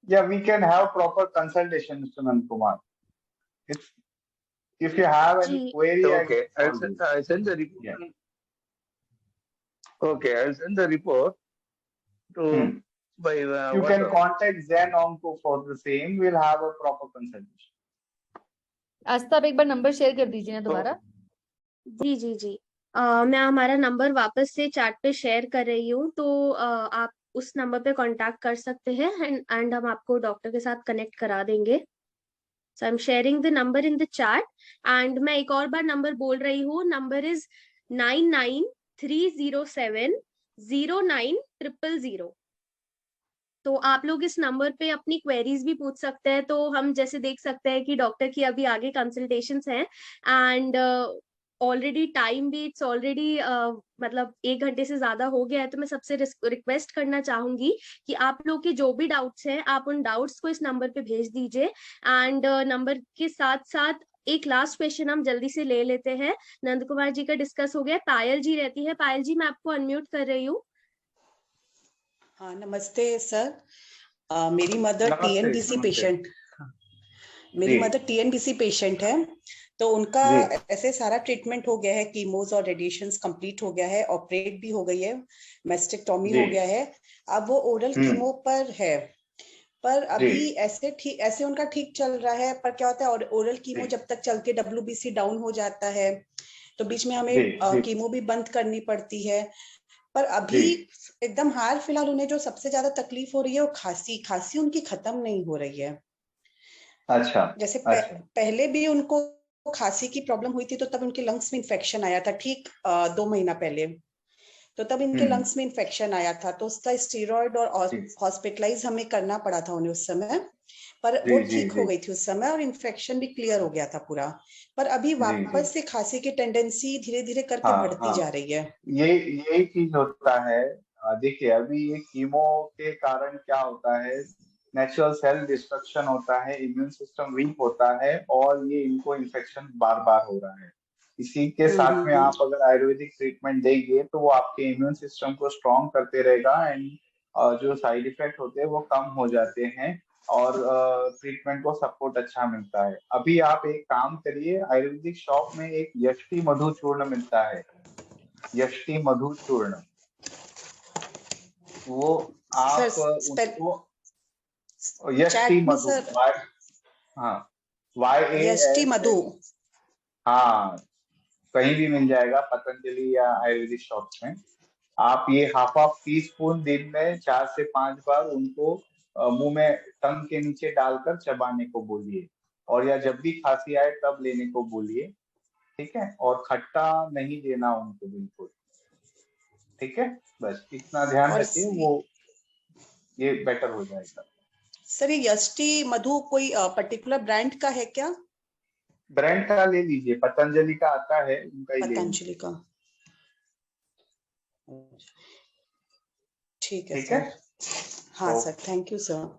Yeah, we can have proper consultation, Mr. Nandakumar. If you have any ji query, Okay, I'll send the report. Yeah. Okay, I'll send the report to by you can WhatsApp. contact Zen Onco for the same. We'll have a proper consultation. आस्था आप एक बार number share कर दीजिए ना दोबारा। जी जी जी मैं हमारा number वापस से चैट पे शेयर कर रही हूँ, तो आप उस नंबर पे कांटेक्ट कर सकते हैं एंड हम आपको डॉक्टर के साथ कनेक्ट करा देंगे। So I am sharing the number in the chat and मैं एक और बार नंबर बोल रही हूँ। Number is 993070900000। तो आप लोग इस नंबर पे अपनी क्वेरीज भी पूछ सकते हैं। तो हम जैसे देख सकते हैं कि डॉक्टर की अभी आगे कंसल्टेशंस हैं एंड ऑलरेडी टाइम भी इट्स ऑलरेडी मतलब 1 घंटे से ज्यादा हो गया है। तो मैं सबसे रिक्वेस्ट करना चाहूंगी कि आप लोग के जो भी डाउट्स हैं आप उन डाउट्स को इस नंबर पे भेज दीजिए एंड नंबर के साथ साथ एक लास्ट क्वेश्चन हम जल्दी से ले लेते हैं। नंद कुमार जी का डिस्कस हो गया, पायल जी रहती है। पायल जी मैं आपको अनम्यूट कर रही हूँ। हाँ नमस्ते सर। मेरी मदर टीएनबीसी पेशेंट है, तो उनका ऐसे सारा ट्रीटमेंट हो गया है, कीमोज और रेडिएशंस कंप्लीट हो गया है, ऑपरेट भी हो गई है, मेस्टेक्टोमी हो गया है। अब वो ओरल कीमो पर है, पर अभी ऐसे उनका ठीक चल रहा है। पर क्या होता है ओरल कीमो जब तक चल के WBC डाउन हो जाता है तो बीच में हमें कीमो भी बंद करनी पड़ती है। पर अभी एकदम हाल फिलहाल उन्हें जो सबसे ज्यादा तकलीफ हो रही है वो खांसी उनकी खत्म नहीं हो रही है। अच्छा। जैसे पहले भी उनको खांसी की प्रॉब्लम हुई थी, तो तब उनके लंग्स में इन्फेक्शन आया था, ठीक 2 महीना पहले। तो तब इनके लंग्स में इन्फेक्शन आया था, तो उसका स्टीरॉयड और हॉस्पिटलाइज हमें करना पड़ा था उन्हें उस समय। पर वो ठीक हो गई थी उस समय और इन्फेक्शन भी क्लियर हो गया था पूरा। पर अभी वापस से खांसी की टेंडेंसी धीरे धीरे करके बढ़ती जा रही है। यही चीज होता है। देखिए अभी ये कीमो के कारण क्या होता है, नेचुरल सेल डिस्ट्रक्शन होता है, इम्यून सिस्टम वीक होता है और ये इनको इन्फेक्शन बार बार हो रहा है। इसी के साथ में आप अगर आयुर्वेदिक ट्रीटमेंट देंगे तो वो आपके इम्यून सिस्टम को स्ट्रॉन्ग करते रहेगा एंड जो साइड इफेक्ट होते हैं वो कम हो जाते हैं और ट्रीटमेंट को सपोर्ट अच्छा मिलता है। अभी आप एक काम करिए, आयुर्वेदिक शॉप में एक यष्टि मधु चूर्ण मिलता है, यष्टि मधु चूर्ण, वो आप उसको यष्टि मधु यष्टि मधु कहीं भी मिल जाएगा, पतंजलि या आयुर्वेदिक शॉप में। आप ये हाफ टीस्पून दिन में 4 से 5 बार उनको मुंह में टंग के नीचे डालकर चबाने को बोलिए, और या जब भी खांसी आए तब लेने को बोलिए, ठीक है। और खट्टा नहीं देना उनको बिल्कुल, ठीक है। बस इतना ध्यान रखिए, वो ये बेटर हो जाएगा। सर ये यष्टि मधु कोई पर्टिकुलर ब्रांड का है क्या? ब्रांड का ले लीजिए, पतंजलि का आता है, उनका ही पतंजलि का। ठीक है सर। हाँ sir, thank you sir.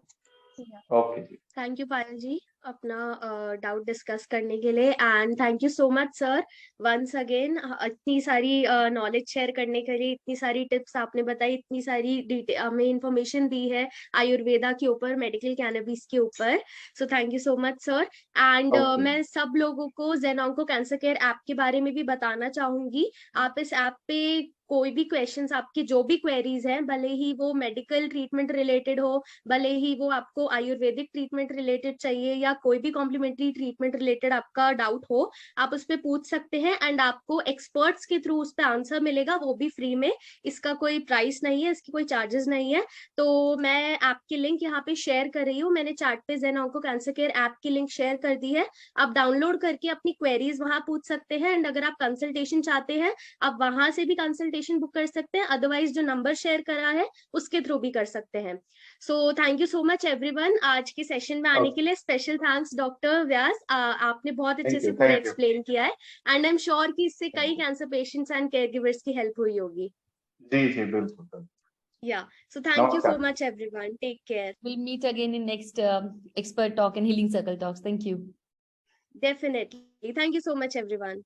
Okay जी, थैंक यू पायल जी अपना डाउट डिस्कस करने के लिए and thank you so much sir once again इतनी सारी नॉलेज शेयर करने के लिए, इतनी सारी टिप्स आपने बताई, इतनी सारी डिटेल हमें इंफॉर्मेशन दी है आयुर्वेदा के ऊपर, मेडिकल कैनबिस के ऊपर। So thank you so much sir. And मैं सब लोगों को Zen Onco cancer care app के बारे में भी बताना चाहूंगी। आप इस ऐप पे कोई भी क्वेश्चंस, आपकी जो भी क्वेरीज हैं, भले ही वो मेडिकल ट्रीटमेंट रिलेटेड हो, भले ही वो आपको आयुर्वेदिक ट्रीटमेंट रिलेटेड चाहिए या कोई भी कॉम्प्लीमेंट्री ट्रीटमेंट रिलेटेड आपका डाउट हो, आप उस पर पूछ सकते हैं एंड आपको एक्सपर्ट्स के थ्रू उस पर आंसर मिलेगा, वो भी फ्री में। इसका कोई प्राइस नहीं है, इसकी कोई चार्जेस नहीं है। तो मैं आपकी लिंक यहाँ पे शेयर कर रही हूँ, मैंने चैट पे Zen Onco cancer care app की लिंक शेयर कर दी है। आप डाउनलोड करके अपनी क्वेरीज वहां पूछ सकते हैं एंड अगर आप कंसल्टेशन चाहते हैं आप वहां से भी कंसल्टेशन बुक कर सकते हैं, अदरवाइज जो नंबर शेयर करा है उसके थ्रू भी कर सकते हैं। सो thank you so much everyone आज के सेशन में आने के लिए। स्पेशल थैंक्स डॉक्टर व्यास, आपने बहुत अच्छे से पूरा एक्सप्लेन किया है एंड आई एम श्योर कि इससे कई cancer patients and care givers की हेल्प हुई होगी। जी जी बिल्कुल। Yeah, so thank you so much everyone, take care. We'll meet again in next expert talk and healing circle talks. Thank you. Definitely, thank you so much everyone.